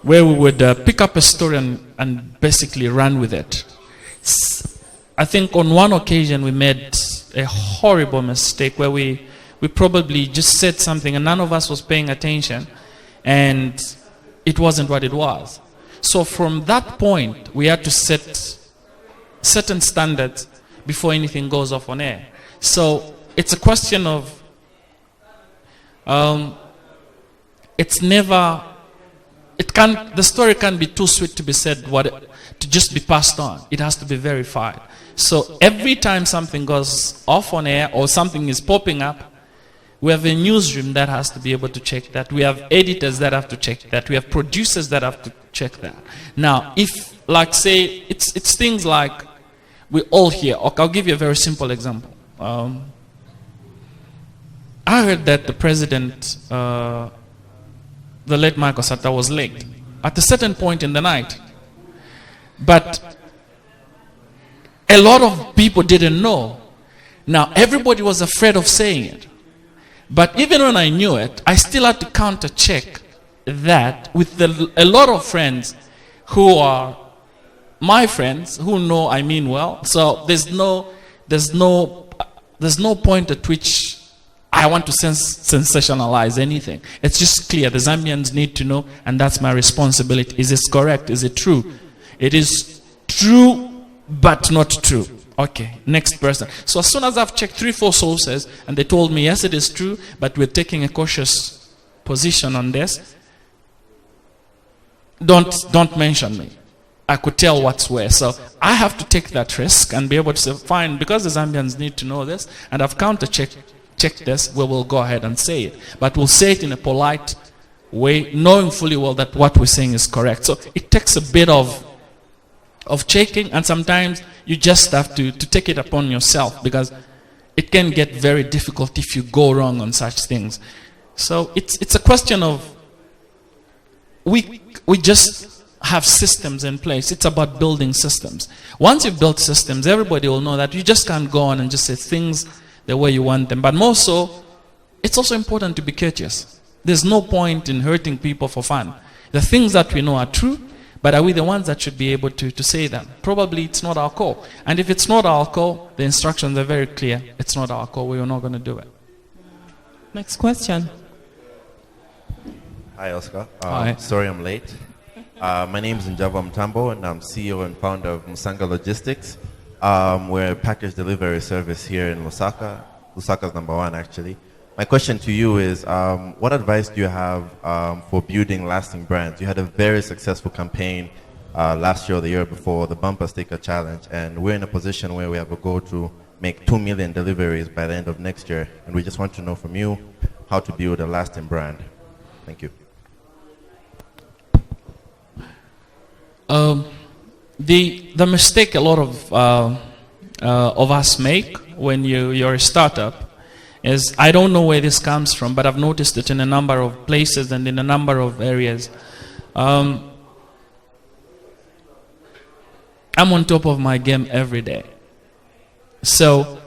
where we would pick up a story and basically run with it. I think on one occasion we made a horrible mistake where we probably just said something and none of us was paying attention, and it wasn't what it was. So from that point, we had to set certain standards before anything goes off on air. So it's a question of, the story can't be too sweet to be said, to just be passed on. It has to be verified. So every time something goes off on air or something is popping up, We have a newsroom that has to be able to check that. We have editors that have to check that. We have producers that have to check that. Now, if, like, say, it's things like we all hear. Okay, I'll give you a very simple example. I heard that the president, the late Michael Sata, was late at a certain point in the night. But a lot of people didn't know. Now, everybody was afraid of saying it. But even when I knew it, I still had to counter check that with a lot of friends who are my friends, who know I mean well. So there's no point at which I want to sensationalize anything. It's just clear. The Zambians need to know, and that's my responsibility. Is it correct? Is it true? It is true, but not true. Okay, next person. So as soon as I've checked 3-4 sources, and they told me, yes, it is true, but we're taking a cautious position on this, don't mention me. I could tell what's where. So I have to take that risk and be able to say, fine, because the Zambians need to know this, and I've counter-checked this, we will go ahead and say it. But we'll say it in a polite way, knowing fully well that what we're saying is correct. So it takes a bit of checking, and sometimes you just have to take it upon yourself, because it can get very difficult if you go wrong on such things. So it's a question of we just have systems in place. It's about building systems. Once you've built systems, everybody will know that you just can't go on and just say things the way you want them. But more so, it's also important to be courteous. There's no point in hurting people for fun. The things that we know are true, but are we the ones that should be able to say that? Probably it's not our call. And if it's not our call, the instructions are very clear. It's not our call. We are not going to do it.
Next question.
Hi, Oscar.
Hi.
Sorry I'm late. My name is Njava Mtambo, and I'm CEO and founder of Musanga Logistics. We're a package delivery service here in Lusaka. Lusaka's #1, actually. My question to you is, what advice do you have for building lasting brands? You had a very successful campaign last year or the year before, the Bumper Sticker Challenge, and we're in a position where we have a goal to make 2 million deliveries by the end of next year, and we just want to know from you how to build a lasting brand. Thank you.
The mistake a lot of us make when you're a startup is, I don't know where this comes from, but I've noticed it in a number of places and in a number of areas. I'm on top of my game every day. So,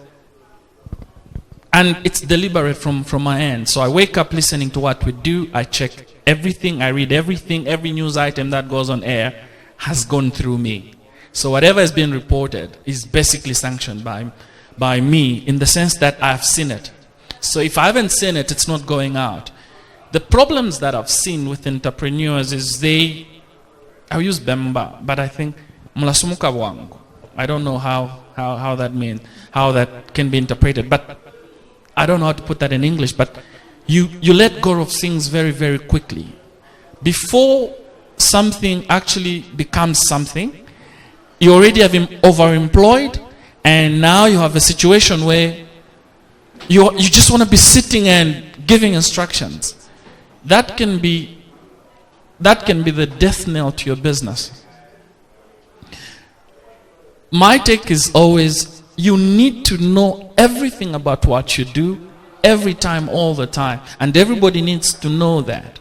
and it's deliberate from my end. So I wake up listening to what we do. I check everything. I read everything. Every news item that goes on air has gone through me. So whatever has been reported is basically sanctioned by me, in the sense that I've seen it. So if I haven't seen it, it's not going out. The problems that I've seen with entrepreneurs is I use Bemba, but I think Mulasumuka wangu. I don't know how that means, how that can be interpreted, but I don't know how to put that in English. But you let go of things very, very quickly. Before something actually becomes something, you already have been overemployed, and now you have a situation where you just want to be sitting and giving instructions. That can be the death knell to your business. My take is always, you need to know everything about what you do, every time, all the time. And everybody needs to know that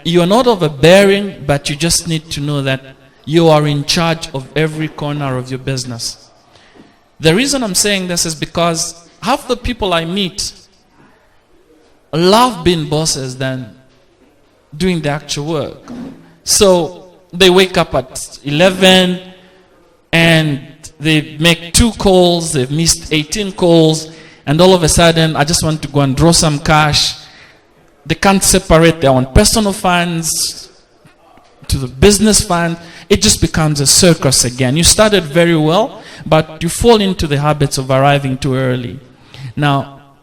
you are not overbearing, but you just need to know that you are in charge of every corner of your business. The reason I'm saying this is because half the people I meet love being bosses than doing the actual work. So they wake up at 11 and they make 2 calls, they've missed 18 calls, and all of a sudden, I just want to go and draw some cash. They can't separate their own personal funds to the business fund. It just becomes a circus again. You started very well, but you fall into the habits of arriving too early. Now,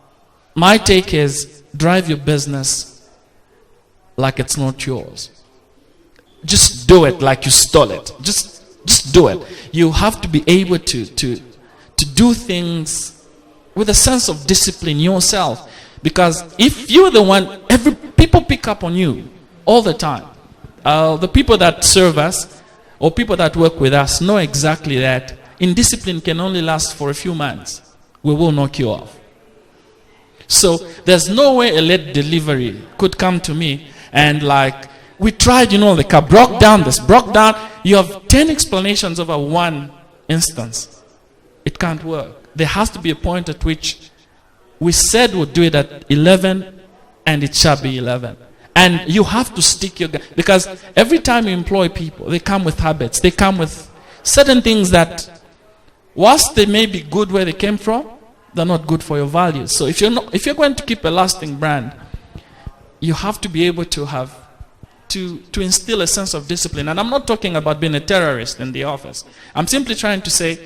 my take is, drive your business like it's not yours. Just do it like you stole it. Just do it. You have to be able to do things with a sense of discipline yourself. Because if you're the one, people pick up on you all the time. The people that serve us or people that work with us know exactly that indiscipline can only last for a few months. We will knock you off. So there's no way a late delivery could come to me and like, we tried, the car broke down, this broke down. You have 10 explanations over one instance. It can't work. There has to be a point at which we said we'll do it at 11 and it shall be 11. And you have to stick your because every time you employ people, they come with habits. They come with certain things that, whilst they may be good where they came from, they're not good for your values. So if you're going to keep a lasting brand, you have to be able to have to instill a sense of discipline. And I'm not talking about being a terrorist in the office. I'm simply trying to say,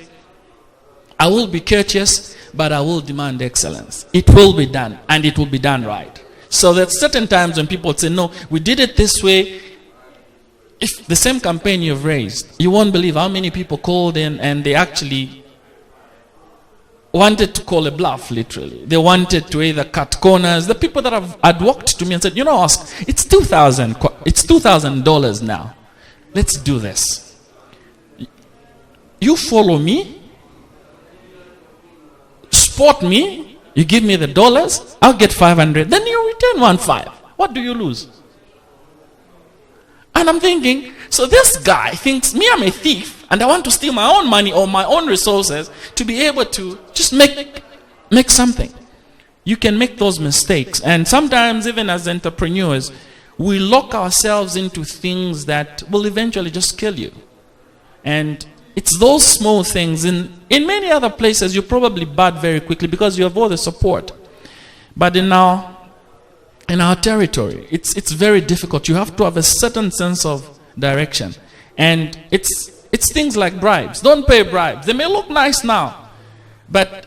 I will be courteous, but I will demand excellence. It will be done, and it will be done right. So there's certain times when people say, no, we did it this way. If the same campaign you've raised, you won't believe how many people called in and they actually wanted to call a bluff, literally. They wanted to either cut corners. The people that had walked to me and said, Oscar, it's $2,000 now. Let's do this. You follow me, support me, you give me the dollars, I'll get 500, then you return 1.5. What do you lose? And I'm thinking, so this guy thinks me I'm a thief and I want to steal my own money or my own resources to be able to just make something. You can make those mistakes. And sometimes even as entrepreneurs, we lock ourselves into things that will eventually just kill you. And it's those small things. In many other places, you probably bud very quickly because you have all the support. But in our territory, it's very difficult. You have to have a certain sense of direction. And it's things like bribes. Don't pay bribes. They may look nice now, but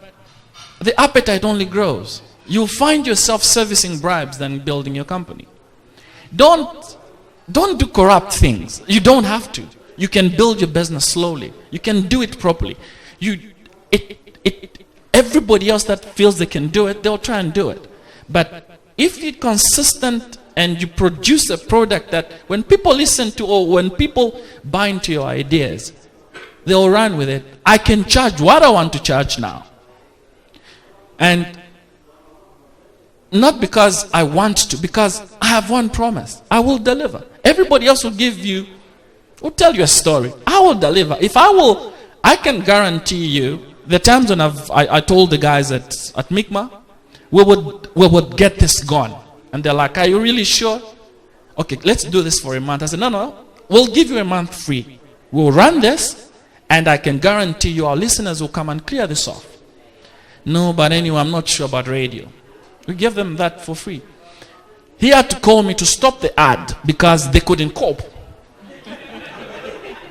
the appetite only grows. You'll find yourself servicing bribes than building your company. Don't do corrupt things. You don't have to. You can build your business slowly. You can do it properly. Everybody else that feels they can do it, they'll try and do it. But if you're consistent and you produce a product that when people listen to or when people buy into your ideas, they'll run with it. I can charge what I want to charge now. And not because I want to, because I have one promise. I will deliver. Everybody else will tell you a story. I will deliver. I can guarantee you, the times when I told the guys at Mikma, we would get this gone. And they're like, are you really sure? Okay, let's do this for a month. I said, no, we'll give you a month free. We'll run this, and I can guarantee you our listeners will come and clear this off. No, but anyway, I'm not sure about radio. We gave them that for free. He had to call me to stop the ad because they couldn't cope.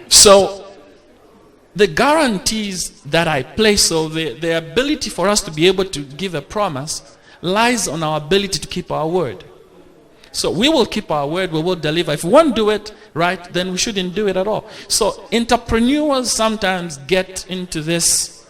So the guarantees that I place, so the ability for us to be able to give a promise lies on our ability to keep our word. So we will keep our word, we will deliver. If we won't do it right, then we shouldn't do it at all. So entrepreneurs sometimes get into this,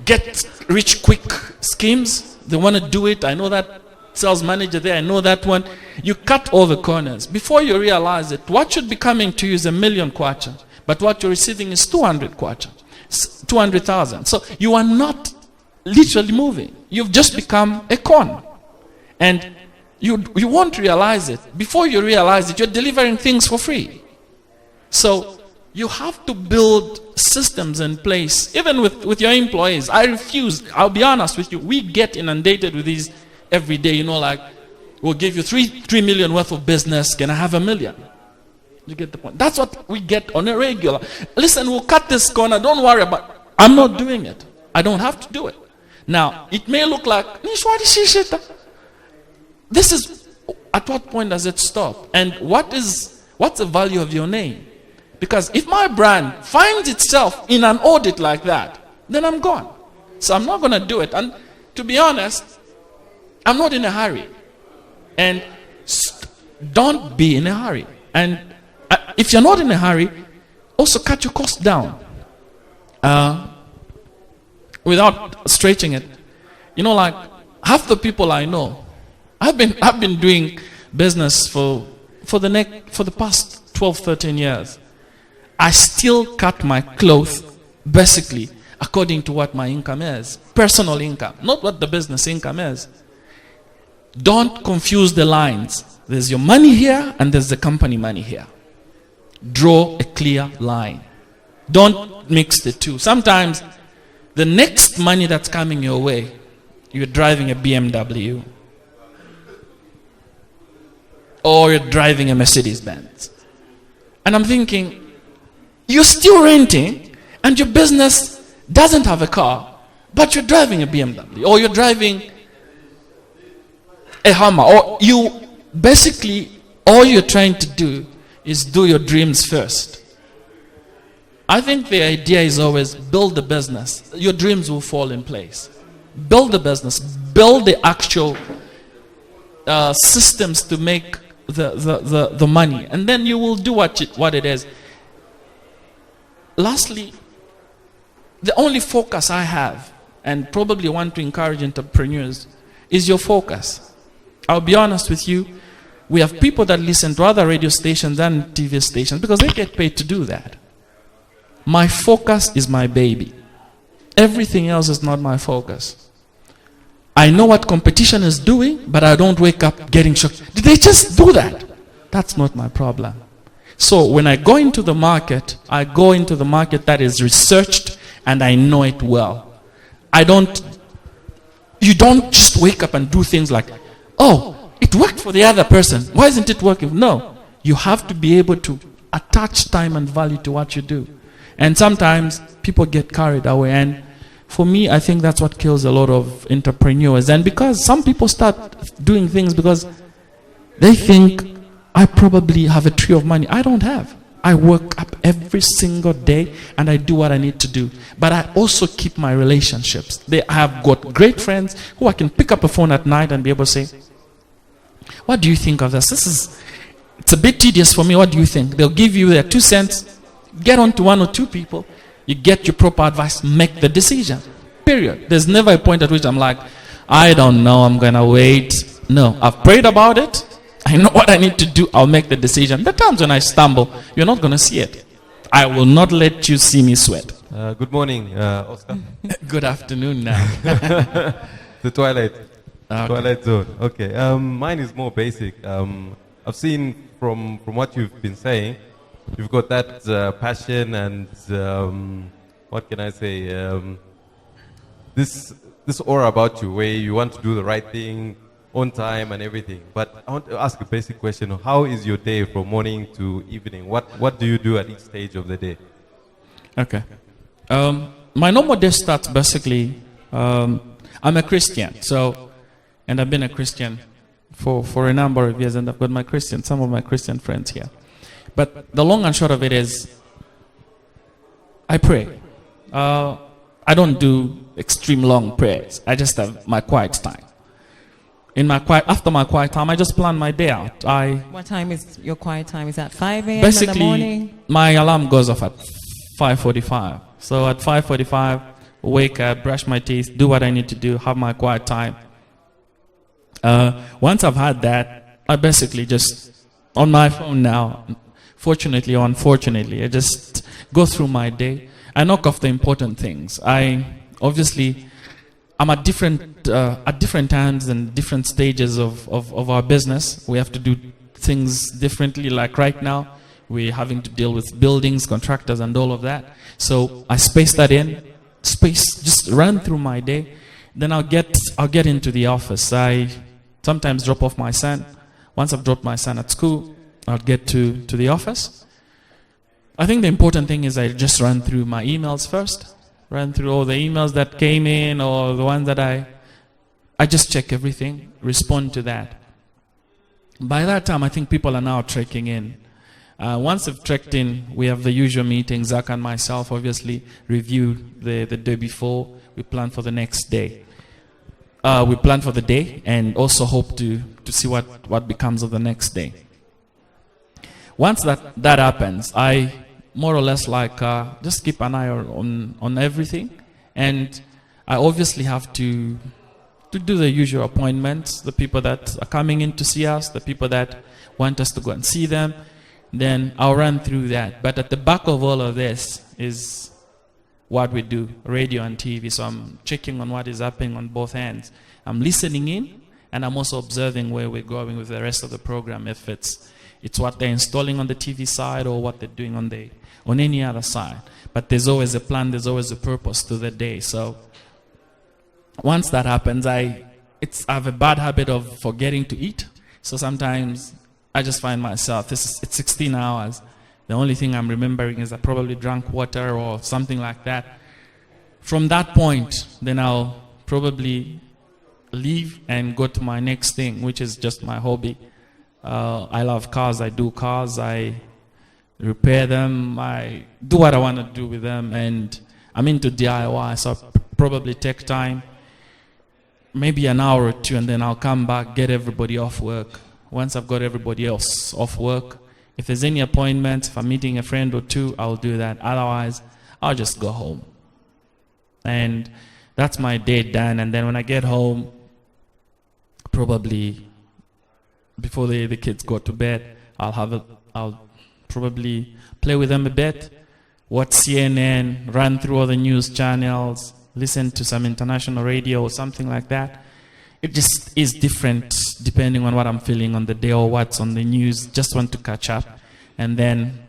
get rich quick schemes. They want to do it. I know that sales manager there, I know that one. You cut all the corners. Before you realize it, what should be coming to you is 1 million kwacha. But what you're receiving is 200 kwacha, 200,000. So you are not literally moving. You've just become a con. And you won't realize it. Before you realize it, you're delivering things for free. So you have to build systems in place, even with your employees. I refuse. I'll be honest with you. We get inundated with these every day. Like, we'll give you 3 million worth of business. Can I have 1 million? You get the point. That's what we get on a regular. Listen, we'll cut this corner. Don't worry about it. I'm not doing it. I don't have to do it. Now, it may look like, this is, at what point does it stop? And what's the value of your name? Because if my brand finds itself in an audit like that, then I'm gone. So I'm not going to do it. And to be honest, I'm not in a hurry. And don't be in a hurry. And if you're not in a hurry, also cut your costs down. Without stretching it. Like half the people I know, I've been doing business for the past 12, 13 years. I still cut my clothes basically according to what my income is, personal income, not what the business income is. Don't confuse the lines. There's your money here and there's the company money here. Draw a clear line. Don't mix the two. Sometimes the next money that's coming your way, you're driving a BMW or you're driving a Mercedes Benz. And I'm thinking, you're still renting and your business doesn't have a car, but you're driving a BMW or you're driving a Hummer, or you basically, all you're trying to do is do your dreams first. I think the idea is always build the business. Your dreams will fall in place. Build the business. Build the actual systems to make the money. And then you will do what it is. Lastly, the only focus I have, and probably want to encourage entrepreneurs, is your focus. I'll be honest with you. We have people that listen to other radio stations and TV stations because they get paid to do that. My focus is my baby. Everything else is not my focus. I know what competition is doing, but I don't wake up getting shocked. Did they just do that? That's not my problem. So when I go into the market, I go into the market that is researched and I know it well. You don't just wake up and do things like, oh, it worked for the other person. Why isn't it working? No. You have to be able to attach time and value to what you do. And sometimes people get carried away. And for me, I think that's what kills a lot of entrepreneurs. And because some people start doing things because they think, I probably have a tree of money. I don't have. I work up every single day and I do what I need to do. But I also keep my relationships. I have got great friends who I can pick up a phone at night and be able to say, what do you think of this? It's a bit tedious for me. What do you think? They'll give you their 2 cents. Get on to 1 or 2 people. You get your proper advice. Make the decision. Period. There's never a point at which I'm like, I don't know. I'm going to wait. No. I've prayed about it. I know what I need to do. I'll make the decision. The times when I stumble, you're not going to see it. I will not let you see me sweat.
Good morning, Oscar.
Good afternoon now.
The twilight.
Okay.
Twilight zone. Okay. Mine is more basic. I've seen from what you've been saying, you've got that passion and what can I say? This aura about you, where you want to do the right thing on time and everything. But I want to ask a basic question: how is your day from morning to evening? What do you do at each stage of the day?
Okay. My normal day starts basically. I'm a Christian, and I've been a Christian for a number of years, and I've got some of my Christian friends here. But the long and short of it is, I pray. I don't do extreme long prayers. I just have my quiet time. After my quiet time, I just plan my day out.
What time is your quiet time? Is that 5 a.m.
basically,
in the morning?
My alarm goes off at 5:45. So at 5:45, wake up, brush my teeth, do what I need to do, have my quiet time. Once I've had that, I basically just, on my phone now, fortunately or unfortunately, I just go through my day. I knock off the important things. I'm at different times and different stages of our business. We have to do things differently. Like right now, we're having to deal with buildings, contractors, and all of that. So I space that in. Just run through my day. Then I'll get into the office. I sometimes drop off my son. Once I've dropped my son at school, I'll get to the office. I think the important thing is I just run through my emails first. Run through all the emails that came in or the ones that I just check everything, respond to that. By that time, I think people are now trekking in. Once they've trekked in, we have the usual meeting. Zach and myself obviously review the day before. We plan for the next day. We plan for the day and also hope to see what becomes of the next day. Once that happens, I more or less just keep an eye on everything. And I obviously have to to do the usual appointments, the people that are coming in to see us, the people that want us to go and see them, then I'll run through that. But at the back of all of this is what we do, radio and TV. So I'm checking on what is happening on both ends. I'm listening in, and I'm also observing where we're going with the rest of the program, if it's what they're installing on the TV side or what they're doing on any other side. But there's always a plan, there's always a purpose to the day. So once that happens, I have a bad habit of forgetting to eat. So sometimes I just find myself, it's 16 hours. The only thing I'm remembering is I probably drank water or something like that. From that point, then I'll probably leave and go to my next thing, which is just my hobby. I love cars, I do cars, I repair them, I do what I want to do with them, and I'm into DIY, so I'll probably take time, maybe an hour or two, and then I'll come back, get everybody off work. Once I've got everybody else off work, if there's any appointments, if I'm meeting a friend or two, I'll do that. Otherwise, I'll just go home. And that's my day done. And then when I get home, probably before the kids go to bed, I'll probably play with them a bit, watch CNN, run through all the news channels, listen to some international radio or something like that. It just is different depending on what I'm feeling on the day or what's on the news. Just want to catch up, and then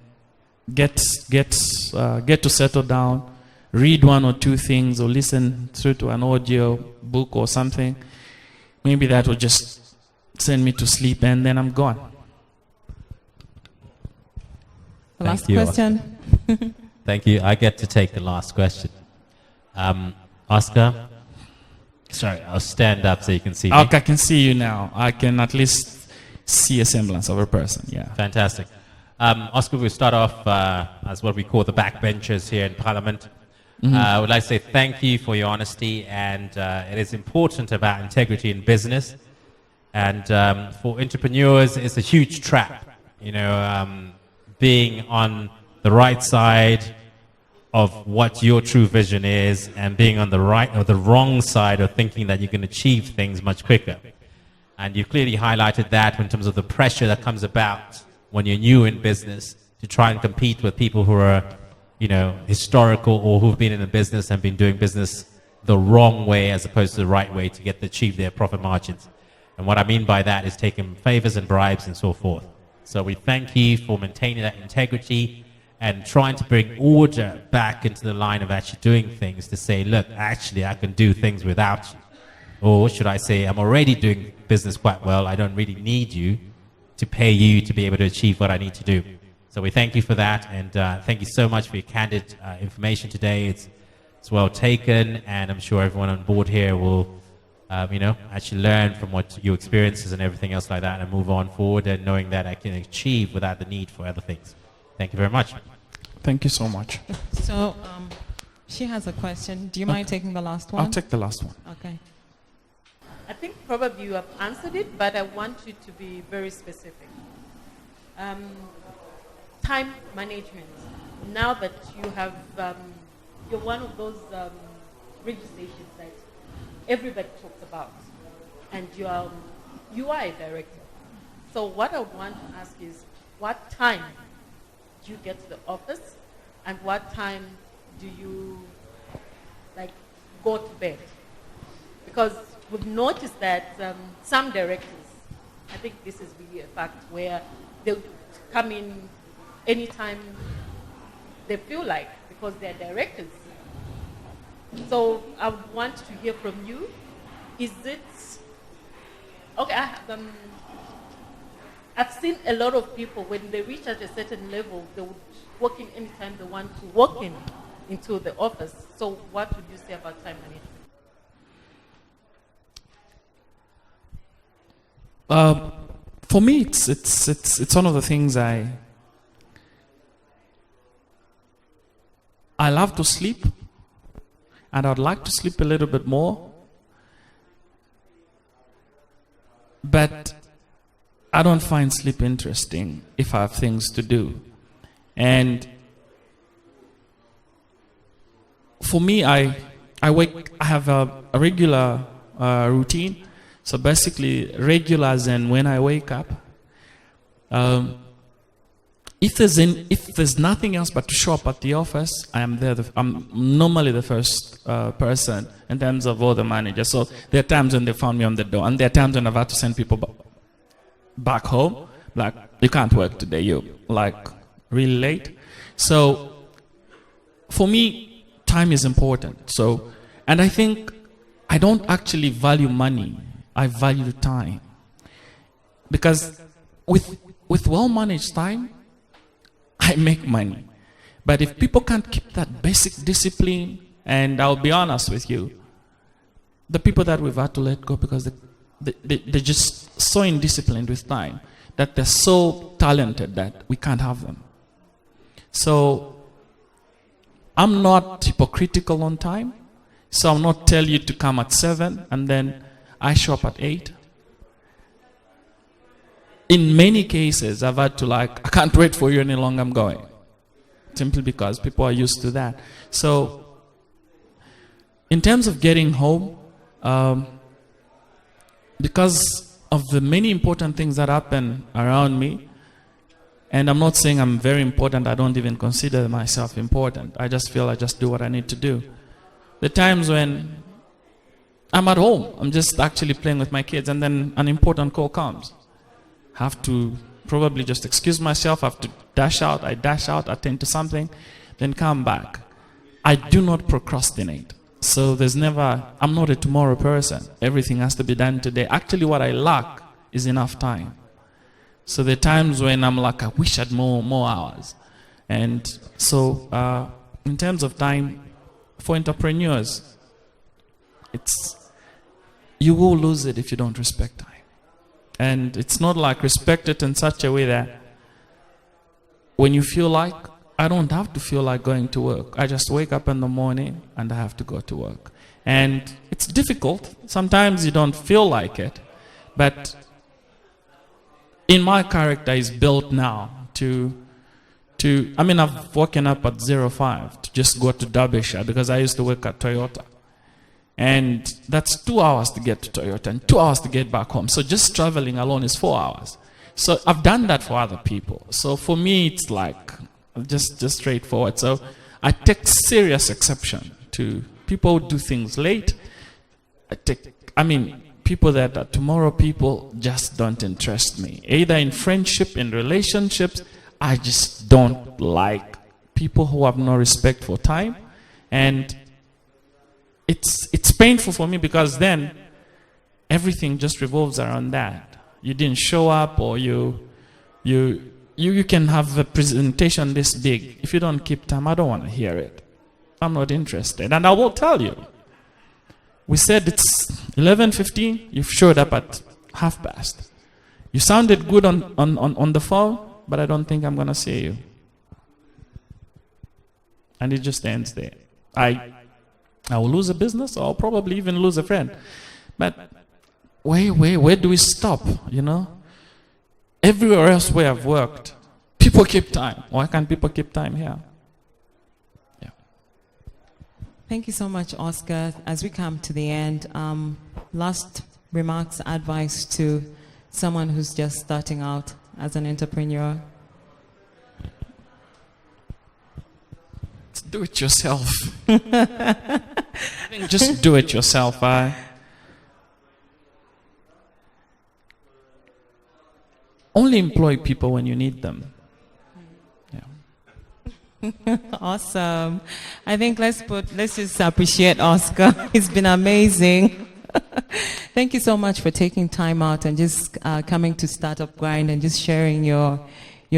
get to settle down, read one or two things, or listen through to an audio book or something. Maybe that will just send me to sleep, and then I'm gone.
Last question.
Thank you. I get to take the last question. Oscar. Sorry, I'll stand up so you can see me.
Okay, I can see you now. I can at least see a semblance of a person, yeah.
Fantastic. Oscar, we'll start off as what we call the backbenchers here in Parliament. I would like to say thank you for your honesty, and it is important about integrity in business. And for entrepreneurs, it's a huge trap, being on the right side of what your true vision is and being on the right or the wrong side of thinking that you can achieve things much quicker. And you've clearly highlighted that in terms of the pressure that comes about when you're new in business to try and compete with people who are, historical or who've been in the business and been doing business the wrong way as opposed to the right way to achieve their profit margins. And what I mean by that is taking favors and bribes and so forth. So we thank you for maintaining that integrity and trying to bring order back into the line of actually doing things to say, look, actually, I can do things without you. Or should I say, I'm already doing business quite well. I don't really need you to pay you to be able to achieve what I need to do. So we thank you for that. And thank you so much for your candid information today. It's well taken. And I'm sure everyone on board here will, actually learn from what your experiences and everything else like that and move on forward and knowing that I can achieve without the need for other things. Thank you very much.
Thank you so much.
So she has a question. Do you mind taking the last one?
I'll take the last one.
Okay.
I think probably you have answered it, but I want you to be very specific. Time management. Now that you have, you're one of those radio stations that everybody talks about, and you are a director. So what I want to ask is, what time do you get to the office, and what time do you go to bed? Because we've noticed that some directors, I think this is really a fact, where they'll come in anytime they feel like, because they're directors. So I would want to hear from you. Is it okay? I've seen a lot of people, when they reach at a certain level, they would walk in anytime they want to walk into the office. So what would you say about time management?
For me, it's one of the things I love to sleep, and I'd like to sleep a little bit more, but I don't find sleep interesting if I have things to do. And for me, I have a regular routine. So basically, regulars and when I wake up, if there's nothing else but to show up at the office, I am there. I'm normally the first person in terms of all the managers. So there are times when they found me on the door, and there are times when I've had to send people back home. Like, you can't work today. You're like really late. So for me, time is important. So, and I think I don't actually value money. I value time, because with well-managed time, I make money. But if people can't keep that basic discipline, and I'll be honest with you, the people that we've had to let go because they're just so indisciplined with time, that they're so talented that we can't have them. So I'm not hypocritical on time. So I'll not tell you to come at 7 and then I show up at 8. In many cases, I've had to I can't wait for you any longer, I'm going. Simply because people are used to that. So, in terms of getting home, because of the many important things that happen around me, and I'm not saying I'm very important, I don't even consider myself important. I just feel I just do what I need to do. The times when I'm at home, I'm just actually playing with my kids, and then an important call comes. Have to probably just excuse myself, have to dash out, I dash out, attend to something, then come back. I do not procrastinate. So I'm not a tomorrow person. Everything has to be done today. Actually, what I lack is enough time. So there are times when I'm like, I wish I had more hours. And so in terms of time, for entrepreneurs, you will lose it if you don't respect time. And it's not like respect it in such a way that when you feel like, I don't have to feel like going to work. I just wake up in the morning and I have to go to work. And it's difficult. Sometimes you don't feel like it. But in my character is built now I've woken up at 05 to just go to Derbyshire because I used to work at Toyota. And that's 2 hours to get to Toyota and 2 hours to get back home. So just traveling alone is 4 hours. So I've done that for other people. So for me, it's like just straightforward. So I take serious exception to people who do things late. People that are tomorrow people just don't interest me. Either in friendship, in relationships, I just don't like people who have no respect for time. And it's painful for me because then everything just revolves around that. You didn't show up, or you can have a presentation this big. If you don't keep time, I don't want to hear it. I'm not interested. And I will tell you. We said it's 11:15. You've showed up at past. You sounded good on the phone, but I don't think I'm going to see you. And it just ends there. I will lose a business, or I'll probably even lose a friend. But where do we stop, Everywhere else where I've worked, people keep time. Why can't people keep time here? Yeah.
Thank you so much, Oscar. As we come to the end, last remarks, advice to someone who's just starting out as an entrepreneur.
Do it yourself. I think just do it yourself. Only employ people when you need them. Yeah.
Awesome. I think let's just appreciate Oscar. It's been amazing. Thank you so much for taking time out and just coming to Startup Grind and just sharing your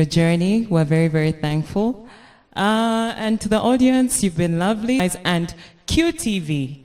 journey. We're very, very thankful. And to the audience, you've been lovely. And QTV.